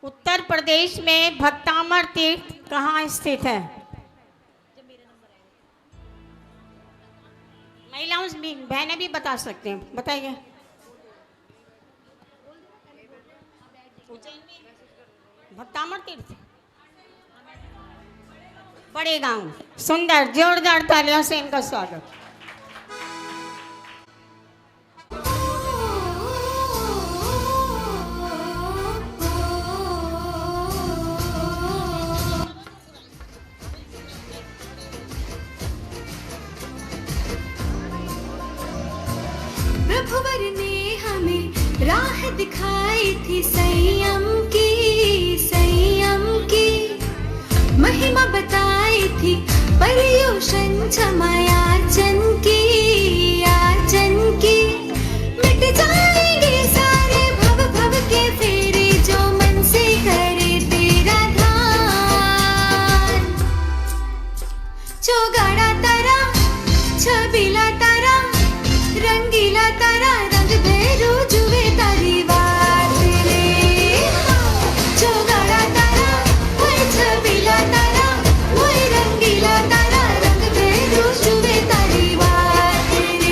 उत्तर प्रदेश में भक्तामर तीर्थ कहाँ स्थित है? महिलाओं भी, बहनें भी बता सकते हैं, बताइए। भक्तामर तीर्थ बड़े गांव। सुंदर, जोरदार तालियों से इनका स्वागत। प्रभुवर ने हमें राह दिखाई थी संयम की, महिमा बताई थी पर्युषण क्षमायाचन की, मिट जाएंगे सारे भव भव के फेरे जो मन से करे तेरा ध्यान। चौगाड़ा तारा, छबीला तारा, रंगीला तारा, रंग भैरू जुए तारी बात रे। चौगाड़ा तारा, वही छबीला तारा, वही रंगीला तारा, रंग भैरू जुए तारी बात रे।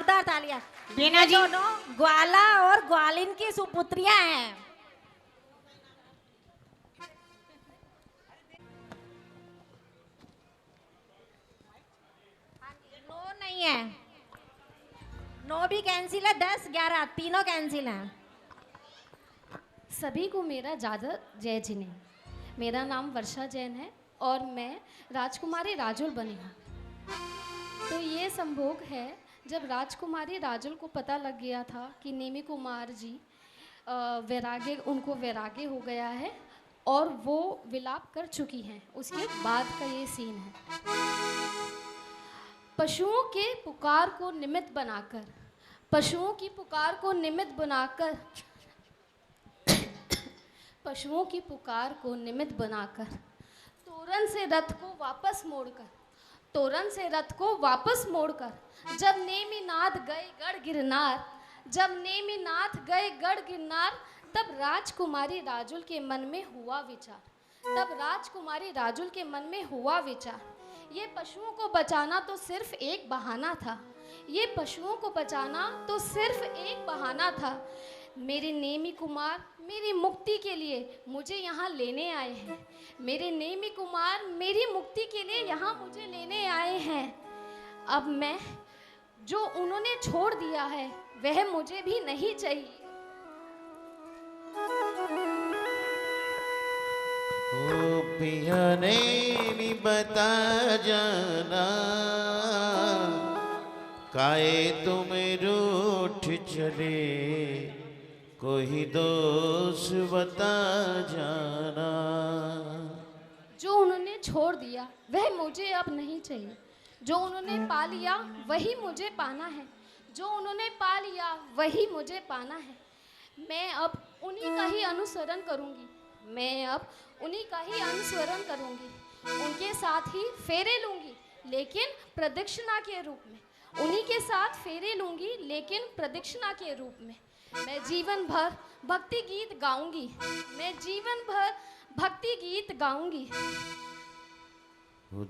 जोरदार तालियां। बीना ये जी। दोनों ग्वाला और ग्वालिन की सुपुत्रियां हैं। नो नहीं है, नो भी कैंसिल है, 10 11 तीनों कैंसिल हैं। सभी को मेरा ज़्यादा जय जिने। मेरा नाम वर्षा जैन है और मैं राजकुमारी राजुल बनी हूँ। तो ये संभोग है जब राजकुमारी राजुल को पता लग गया था कि नेमी कुमार जी वैराग्य, उनको वैराग्य हो गया है और वो विलाप कर चुकी हैं। उसके बाद का ये सीन है। पशुओं के पुकार को निमित्त बनाकर, पशुओं की पुकार को निमित्त बनाकर, पशुओं की पुकार को निमित्त बनाकर तोरण से रथ को वापस मोड़कर, तोरण से रथ को वापस मोड़कर जब नेमिनाथ गए गढ़ गिरनार, जब नेमिनाथ गए गढ़ गिरनार, तब राजकुमारी राजुल के मन में हुआ विचार, तब राजकुमारी राजुल के मन में हुआ विचार, ये पशुओं को बचाना तो सिर्फ एक बहाना था, ये पशुओं को बचाना तो सिर्फ एक बहाना था। मेरे नेमी कुमार मेरी मुक्ति के लिए मुझे यहाँ लेने आए हैं, मेरे नेमी कुमार मेरी मुक्ति के लिए यहाँ मुझे लेने आए हैं। अब मैं जो उन्होंने छोड़ दिया है वह मुझे भी नहीं चाहिए। ओ पिया ने भी बता जाना, काहे तुम रूठ चले, कोई दोष बता जाना। जो उन्होंने छोड़ दिया वह मुझे अब नहीं चाहिए, जो उन्होंने पा लिया वही मुझे पाना है, जो उन्होंने पा लिया वही मुझे पाना है। मैं अब उन्हीं का ही अनुसरण करूंगी, मैं अब उन्हीं का ही अनुसरण करूंगी, उनके साथ ही फेरे लूंगी लेकिन प्रदक्षिणा के रूप में, उन्हीं के साथ फेरे लूंगी लेकिन प्रदक्षिणा के रूप में। मैं जीवन भर भक्ति गीत गाऊंगी, मैं जीवन भर भक्ति गीत गाऊंगी।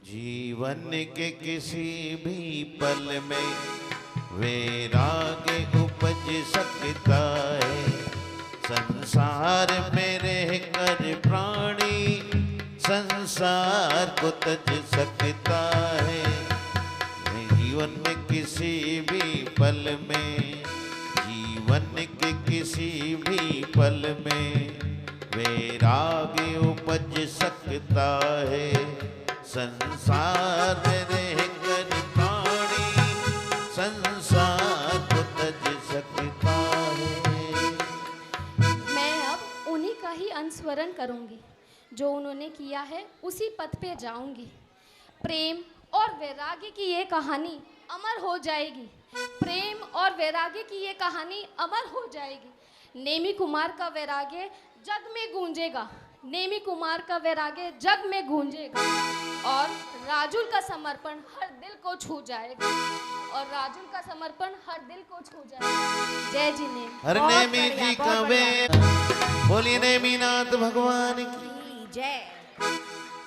जीवन के किसी भी पल में वैराग्य उपज सकता है, संसार में रहकर प्राणी संसार को तज सकता है। जीवन में किसी भी पल में, जीवन के किसी भी पल में वैराग्य उपज सकता है, संसार में रहकर प्राणी संसार को तज सकता है। मैं अब उन्हीं का ही अनुसरण करूंगी, जो उन्होंने किया है उसी पथ पे जाऊंगी। प्रेम और वैराग्य की ये कहानी अमर हो जाएगी, प्रेम और वैराग्य की ये कहानी अमर हो जाएगी। नेमी कुमार का वैराग्य जग में गूंजेगा, नेमी कुमार का वैराग्य जग में गूंजेगा और राजुल का समर्पण हर दिल को छू जाएगा, और राजुल का समर्पण हर दिल को छू जाएगा। जय जिने। हर नेमी जी का वे, बोलिए नेमीनाथ भगवान की जय।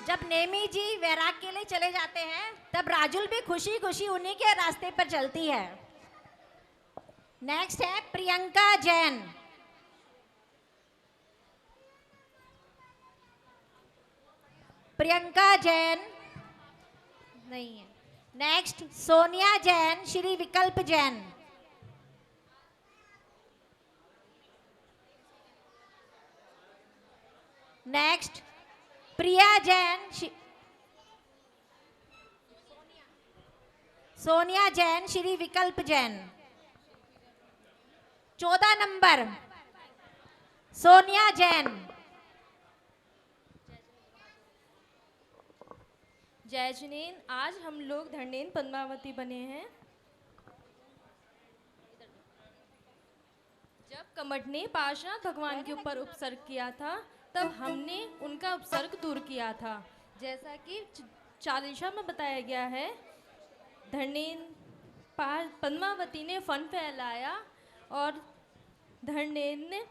जब नेमी जी वैराग के लिए चले जाते हैं तब राजुल भी खुशी खुशी उन्हीं के रास्ते पर चलती है। नेक्स्ट है प्रियंका जैन। प्रियंका जैन नहीं है। नेक्स्ट सोनिया जैन, श्री विकल्प जैन। नेक्स्ट प्रिया जैन, सोनिया जैन, श्री विकल्प जैन। 14 नंबर सोनिया जैन। जय जिनेन। आज हम लोग धर्णेन पद्मावती बने हैं। जब कमठ ने पार्श्वनाथ भगवान के ऊपर उपसर्ग किया था तब हमने उनका उपसर्ग दूर किया था। जैसा कि चालीसा में बताया गया है, धर्णेन पद्मावती ने फन फैलाया और धर्णेन ने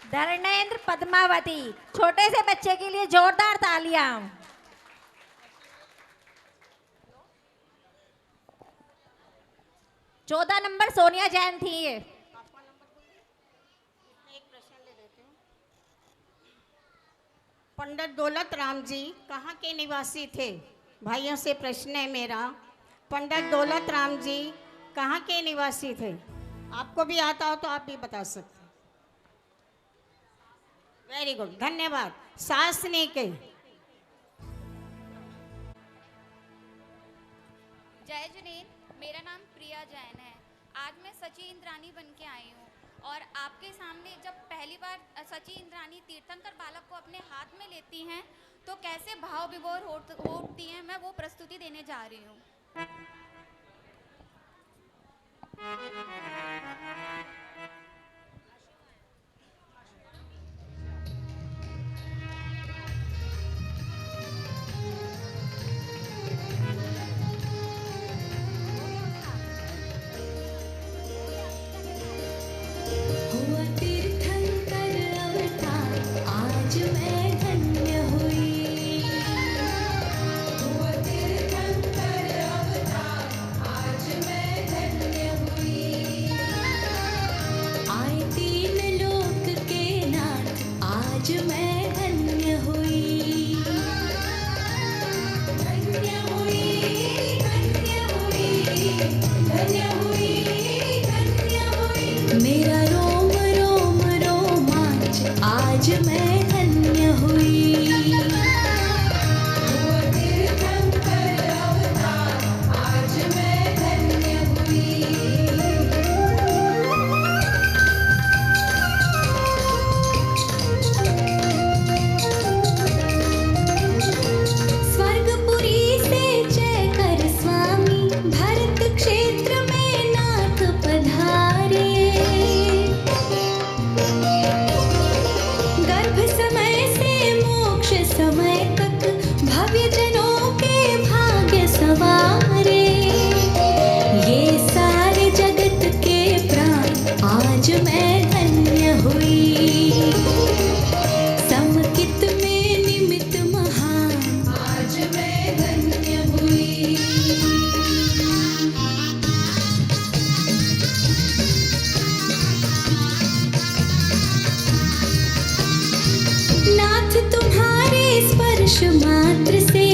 धर्मेंद्र पद्मावती, छोटे से बच्चे के लिए जोरदार तालियां। 14 नंबर सोनिया जैन थी ये। पंडित दौलत राम जी कहाँ के निवासी थे? भाइयों से प्रश्न है मेरा, पंडित दौलत राम जी कहाँ के निवासी थे? आपको भी आता हो तो आप भी बता सकते हैं। वेरी गुड, धन्यवाद। शास्त्री के जय जिनेंद्र, मेरा नाम प्रिया जैन है। आज मैं सची इंद्रानी बन के आई हूँ और आपके सामने जब पहली बार सची इंद्रानी तीर्थंकर बालक को अपने हाथ में लेती हैं तो कैसे भाव विभोर होती हैं, मैं वो प्रस्तुति देने जा रही हूँ। हुआ तीर्थंकर अवतार, आज मैं धन्य हुई। हुआ तीर्थंकर अवतार, आज मैं धन्य हुई। आए 3 लोक के नाथ, आज मैं धन्य हुई। धन्य हुई, धन्य हुई, धन्य हुई, धन्य हुई। मेरा रोम रोम रोमांच, आज मैं धन्य हुई। हुआ तीर्थंकर अवतार, आज मैं धन्य हुई। स्वर्गपुरी से जय कर स्वामी, भरत क्षेत्र में नाथ पधारे। गर्भ समय से मोक्ष समय तक, भव्य जनों के भाग्य सवारे। ये सारे जगत के प्राण, आज मैं धन्य हुई। समकित में निमित महान, आज मैं धन्य हुई। नाथ तुम्हारे स्पर्श मात्र से,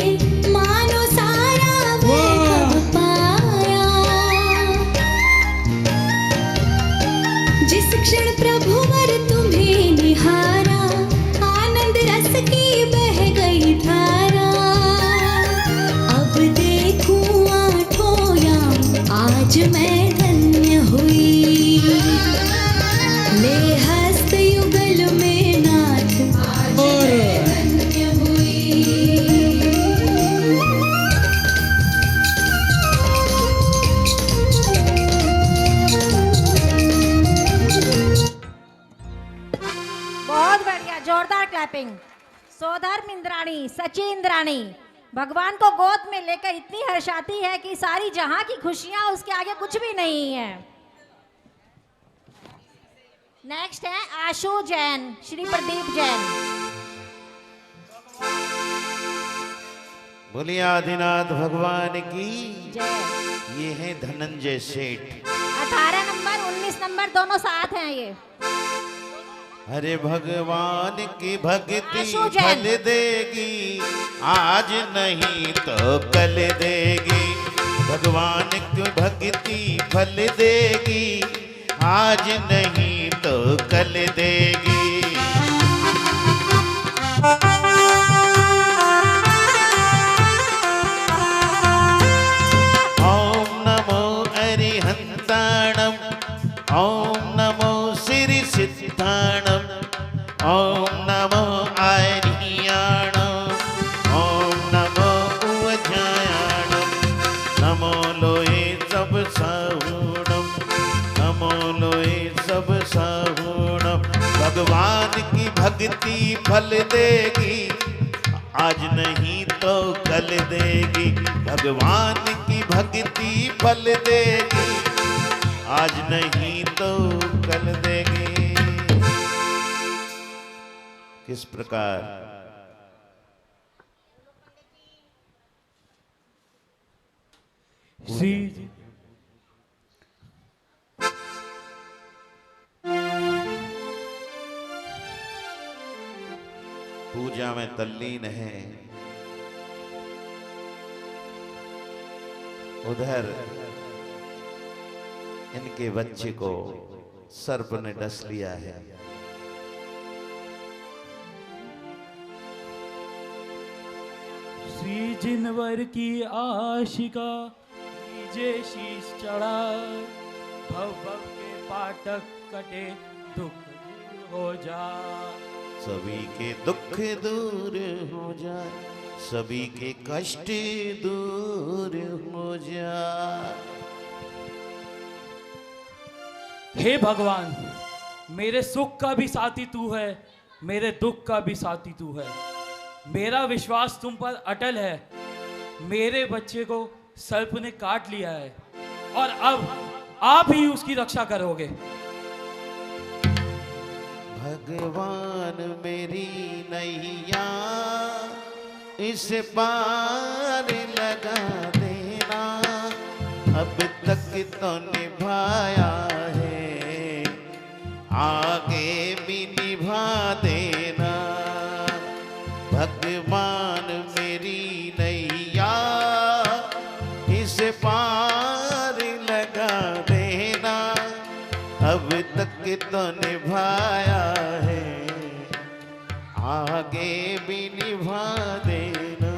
मानो सारा वैभव पाया। जिस क्षण प्रभुवर तुम्हें निहारा, आनंद रस की बह गई धारा। अब देखूं आठों याम, आज मैं धन्य हुई। ले हस्त युगल में नाथ, आज मैं धन्य हुई। बहुत बढ़िया, जोरदार क्लैपिंग। सोधर्म इंद्राणी, सची इंद्राणी भगवान को गोद में लेकर इतनी हर्षाती है कि सारी जहां की खुशियां उसके आगे कुछ भी नहीं है। नेक्स्ट है आशु जैन, श्री प्रदीप जैन। बोलिए आदिनाथ भगवान की जय। ये है धनंजय सेठ। 18 नंबर 19 नंबर दोनों साथ हैं ये। अरे भगवान की भक्ति आशु जैन। फल देगी, आज नहीं तो कल देगी। भगवान की भक्ति फल देगी, आज नहीं तो कल देगी। ओम नमो अरिहंताणम, ओम नमो श्री सिद्धाणम, ओम नमो आर्याणम, ओम नमो उवजायाणम। नमो लोए सब साहुणम, नमो लोए सब साहुणम। भगवान की भक्ति फल देगी, आज नहीं तो कल देगी। भगवान की भक्ति फल देगी, आज नहीं तो कल देगी। किस प्रकार श्री जी पूजा में तल्लीन है। उधर इनके बच्चे को सर्प ने डस लिया है। श्री जिनवर की आशिका नीचे शीश चढ़ा, भव भव के पाटक कटे दुख दूर हो जा। सभी के दुख दूर हो जाए, सभी के कष्ट दूर हो जाए। हे भगवान, मेरे सुख का भी साथी तू है, मेरे दुख का भी साथी तू है। मेरा विश्वास तुम पर अटल है। मेरे बच्चे को सर्प ने काट लिया है और अब आप ही उसकी रक्षा करोगे। भगवान मेरी नैया इस पार लगा देना, अब तक तो निभाया है, आगे भी निभा देना। भगवान मेरी नैया इस पार लगा देना, अब तक तो निभाया है, आगे भी निभा देना।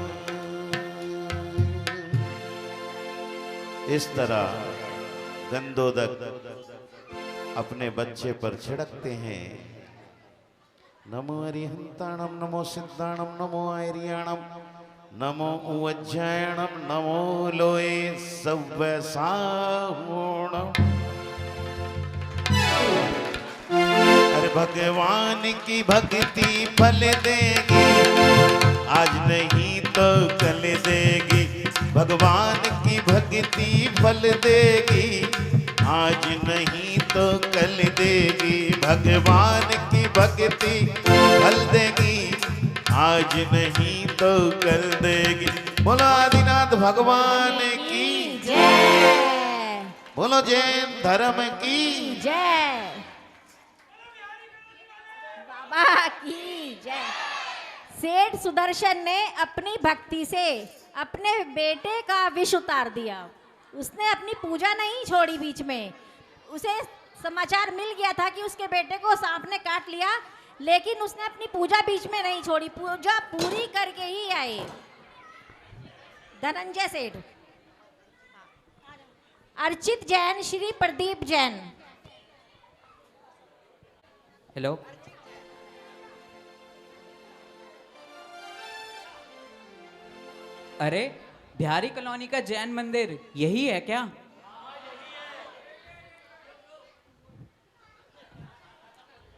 इस तरह गंधोदक अपने बच्चे पर छिड़कते हैं। नमो अरिहंताणम, नमो सिद्धाणम, नमो आर्याणम, नमो उज्जयणम, नमो लोए सव्वसाहुणम। अरे भगवान की भक्ति फल देगी, आज नहीं तो कल देगी। भगवान की भक्ति फल देगी, आज नहीं तो कल देगी। भगवान की भक्ति फल देगी, आज नहीं तो कल देगी। बोलो आदिनाथ भगवान की जय, बोलो जैन धर्म की जय, बाबा की जय। सेठ सुदर्शन ने अपनी भक्ति से अपने बेटे का विष उतार दिया। उसने अपनी पूजा नहीं छोड़ी बीच में। उसे समाचार मिल गया था कि उसके बेटे को सांप ने काट लिया, लेकिन उसने अपनी पूजा बीच में नहीं छोड़ी, पूजा पूरी करके ही आए। धनंजय सेठ, अर्चित जैन, श्री प्रदीप जैन। हेलो, अरे बिहारी कॉलोनी का जैन मंदिर यही है क्या?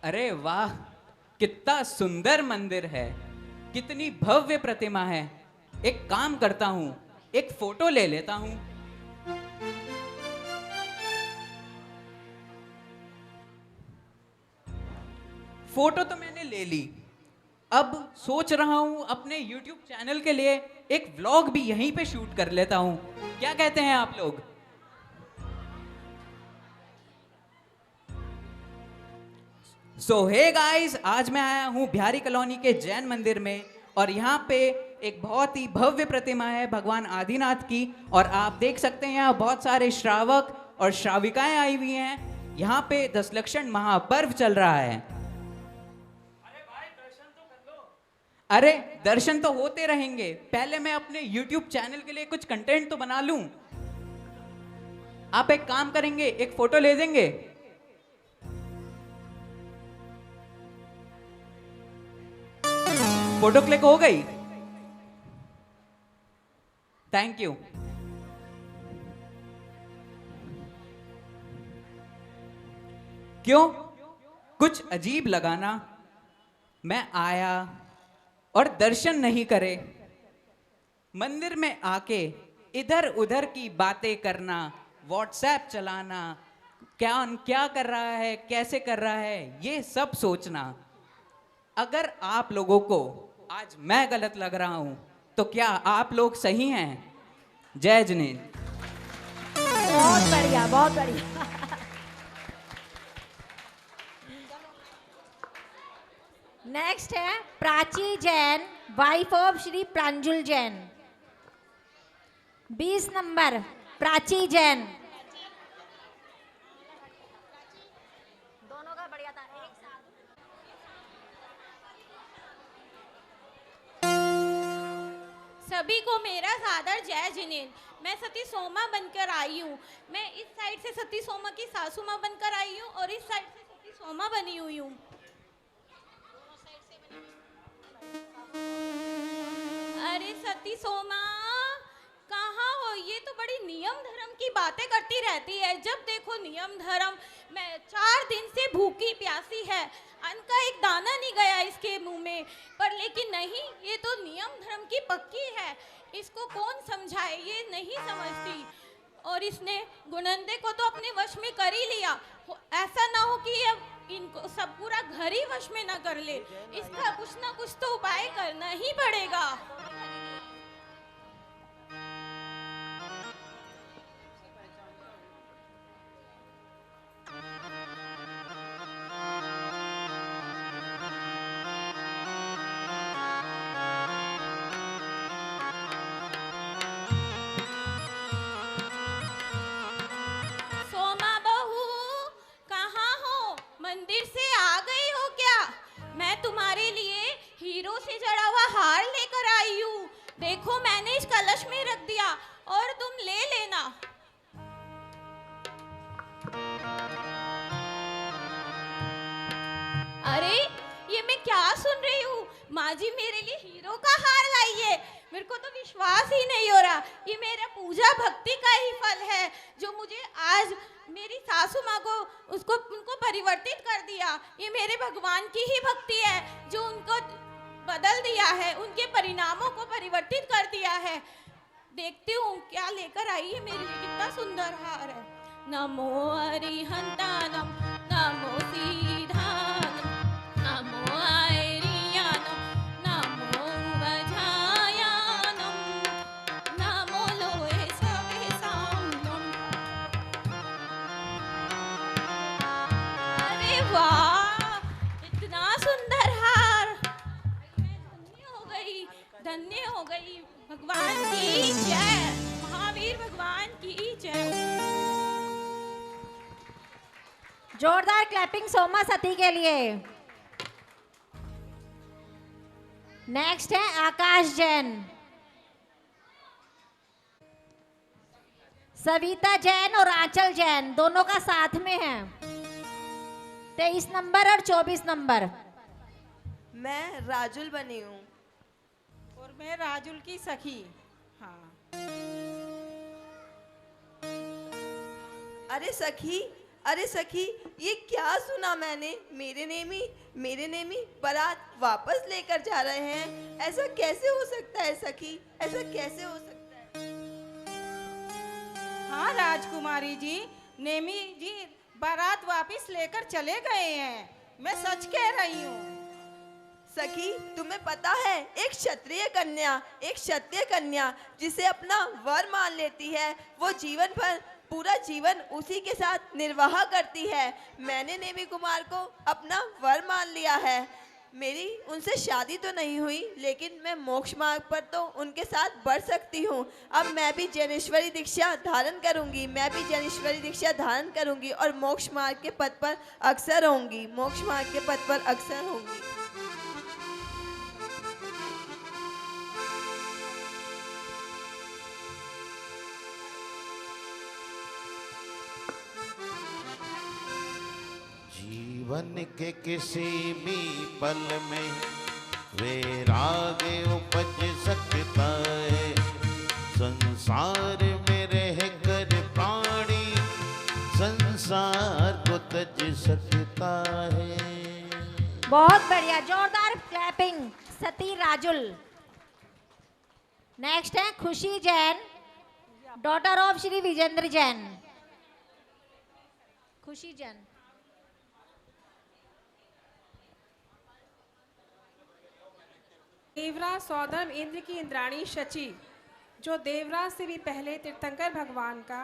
अरे वाह, कितना सुंदर मंदिर है, कितनी भव्य प्रतिमा है। एक काम करता हूं, एक फोटो ले लेता हूं। फोटो तो मैंने ले ली, अब सोच रहा हूं अपने YouTube चैनल के लिए एक व्लॉग भी यहीं पे शूट कर लेता हूं। क्या कहते हैं आप लोग? सो हे गाइस, आज मैं आया हूं बिहारी कॉलोनी के जैन मंदिर में और यहाँ पे एक बहुत ही भव्य प्रतिमा है भगवान आदिनाथ की। और आप देख सकते हैं यहाँ बहुत सारे श्रावक और श्राविकाएं आई हुई हैं। यहाँ पे दशलक्षण महापर्व चल रहा है। अरे दर्शन तो होते रहेंगे, पहले मैं अपने YouTube चैनल के लिए कुछ कंटेंट तो बना लूं। आप एक काम करेंगे, एक फोटो ले देंगे? फोटो क्लिक हो गई? Thank you. क्यों कुछ अजीब लगा ना? मैं आया और दर्शन नहीं करे, मंदिर में आके इधर उधर की बातें करना, व्हाट्सएप चलाना, क्या कर रहा है, कैसे कर रहा है, ये सब सोचना। अगर आप लोगों को आज मैं गलत लग रहा हूं तो क्या आप लोग सही हैं? जय जिनेंद्र। बहुत बढ़िया, बहुत बढ़िया। नेक्स्ट है Prachi Jain, wife of Shri Pranjul Jain. 20 number Prachi Jain. दोनों का बढ़िया था, एक साथ। सभी को मेरा सादर जय जिनेंद्र। मैं सती सोमा बनकर आई हूँ। मैं इस साइड से सती सोमा की सासू माँ बनकर आई हूँ और इस साइड से सती सोमा बनी हुई हूँ। अरे सती सोमा कहाँ हो? ये तो बड़ी नियम धर्म की बातें करती रहती है। जब देखो नियम धर्म। मैं 4 दिन से भूखी प्यासी है, अन्न का एक दाना नहीं गया इसके मुंह में। पर लेकिन नहीं, ये तो नियम धर्म की पक्की है। इसको कौन समझाए, ये नहीं समझती। और इसने गुणंदे को तो अपने वश में कर ही लिया। ऐसा ना हो कि अब इनको सब पूरा घर ही वश में ना कर ले। इसका कुछ ना कुछ तो उपाय करना ही पड़ेगा। सोमा बहू कहाँ हो? मंदिर से आ गई हो क्या? मैं तुम्हारे लिए हीरो से जड़ा हुआ हार लेकर आई हूँ। देखो मैंने इस कलश में रख दिया और तुम ले लेना। अरे ये मैं क्या सुन रही हूँ? माँ जी मेरे लिए हीरो का हार लाई है। मेरे को तो विश्वास ही नहीं हो रहा। ये मेरा पूजा भक्ति का ही फल है जो मुझे आज मेरी सासू माँ को उनको परिवर्तित कर दिया। ये मेरे भगवान की ही भक्ति है जो उनको बदल दिया है, उनके परिणामों को परिवर्तित कर दिया है। देखती हूँ क्या लेकर आई है मेरे लिए। कितना सुंदर हार है। नमो अरिहंतानम, नमो सीधानम, नमो आयरियानम, नमो वज्रायानम, नमो लोहे सवेसानम। अरे वाह, इतना सुंदर हार। मैं धन्य हो गई। भगवान की जय, महावीर भगवान की जय। जोरदार क्लैपिंग सोमा सती के लिए। नेक्स्ट है आकाश जैन। सविता जैन और आंचल जैन दोनों का साथ में है। 23 नंबर और 24 नंबर। मैं राजुल बनी हूँ। और मैं राजुल की सखी। हाँ। अरे सखी ये क्या सुना मैंने? मेरे नेमी बारात वापस लेकर जा रहे हैं। ऐसा कैसे हो सकता है सखी? ऐसा कैसे हो सकता है? हाँ राजकुमारी जी, नेमी जी बारात वापस लेकर चले गए हैं। मैं सच कह रही हूँ। सखी तुम्हें पता है, एक क्षत्रिय कन्या जिसे अपना वर मान लेती है वो जीवन भर पूरा जीवन उसी के साथ निर्वाह करती है। मैंने नेमी कुमार को अपना वर मान लिया है। मेरी उनसे शादी तो नहीं हुई लेकिन मैं मोक्ष मार्ग पर तो उनके साथ बढ़ सकती हूँ। अब मैं भी जैनेश्वरी दीक्षा धारण करूँगी और मोक्ष मार्ग के पद पर अक्सर होंगी। जीवन के किसी भी पल में वैराग उपज सकता है। संसार में रह कर प्राणी संसार को तज सकता है। बहुत बढ़िया, जोरदार क्लैपिंग सती राजुल। नेक्स्ट है खुशी जैन, डॉटर ऑफ श्री विजेंद्र जैन। खुशी जैन। देवराज सौदम इंद्र की इंद्राणी शची, जो देवराज से भी पहले तीर्थंकर भगवान का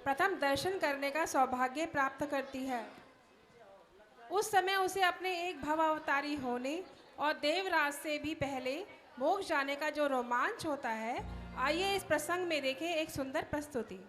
प्रथम दर्शन करने का सौभाग्य प्राप्त करती है। उस समय उसे अपने एक भवावतारी होने और देवराज से भी पहले मोक्ष जाने का जो रोमांच होता है, आइए इस प्रसंग में देखें एक सुंदर प्रस्तुति।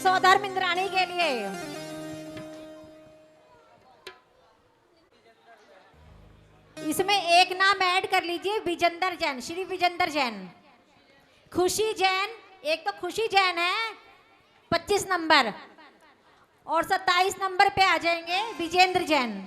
सौधर्म इंद्राणी के लिए। इसमें एक नाम ऐड कर लीजिए, विजेंद्र जैन, श्री विजेंद्र जैन। खुशी जैन, एक तो खुशी जैन है 25 नंबर, और 27 नंबर पे आ जाएंगे विजेंद्र जैन।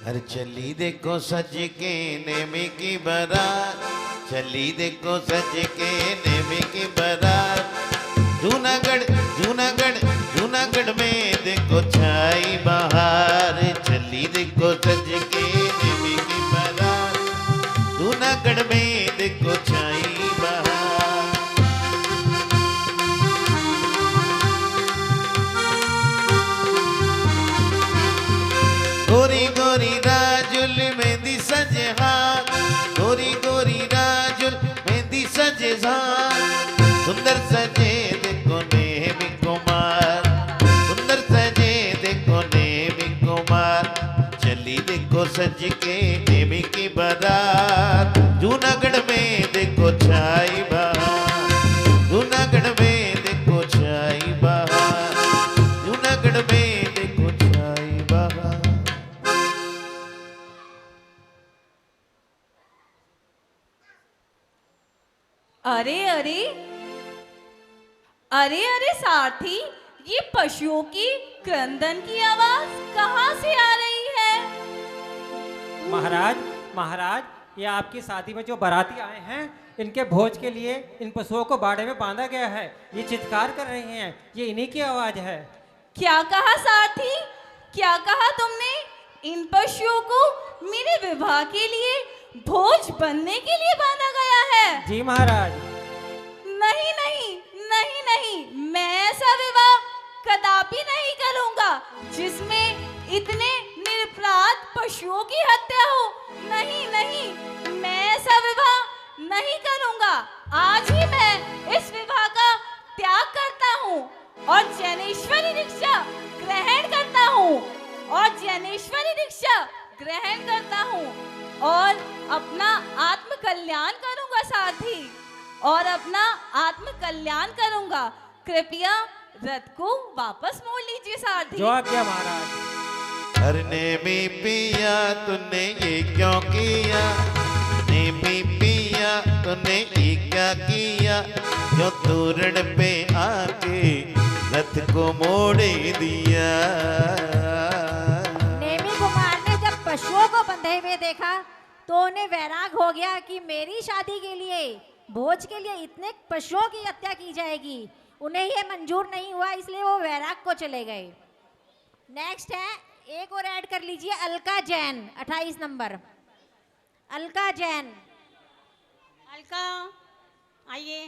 घर चली देखो सज के नेमे की बारात, चली देखो सज के नेमे की बारात। जूनागढ़ जूनागढ़ जूनागढ़ में देखो छाई बहार, चली देखो सज के नेमे की बारात। सजे साथ सुंदर सजे देखो नेमी कुमार, सुंदर सजे देखो नेमी कुमार, चली देखो सज के नेमी की बारात, जूनागढ़ में देखो छाई बहार, जूनागढ़ में देखो छाई बहार, जूनागढ़ में देखो छाई बहार। अरे अरे अरे अरे सारथी, ये पशुओं की क्रंदन की आवाज कहाँ से आ रही है? महाराज महाराज, ये आपकी शादी में जो बाराती आए हैं, इनके भोज के लिए इन पशुओं को बाड़े में बांधा गया है। ये चित्कार कर रही हैं, ये इन्हीं की आवाज है। क्या कहा सारथी, क्या कहा तुमने? इन पशुओं को मेरे विवाह के लिए भोज बनने के लिए बांधा गया है? जी महाराज। नहीं नहीं नहीं नहीं, मैं ऐसा विवाह कदापि नहीं करूंगा जिसमें इतने निरपराध पशुओं की हत्या हो। नहीं नहीं, मैं ऐसा विवाह नहीं करूंगा। आज ही मैं इस विवाह का त्याग करता हूँ और जैनेश्वरी दीक्षा ग्रहण करता हूँ, और जैनेश्वरी दीक्षा ग्रहण करता हूँ और अपना आत्म कल्याण करूंगा साथी, और अपना आत्म कल्याण करूंगा। कृपया रथ को वापस मोड़ लीजिए साथी। जो आज्ञा महाराज। अरे नेमी पिया तूने ये क्यों किया, नेमी पिया तूने ये क्या किया, जो तोरण पे आके रथ को मोड़े दिया। नेमी कुमार ने जब पशुओं को बंधे हुए देखा तो उन्हें वैराग हो गया कि मेरी शादी के लिए, भोज के लिए इतने पशुओं की हत्या की जाएगी। उन्हें ये मंजूर नहीं हुआ, इसलिए वो वैराग को चले गए। नेक्स्ट है, एक और ऐड कर लीजिए, अलका जैन, 28 नंबर। अलका जैन। अलका आइए।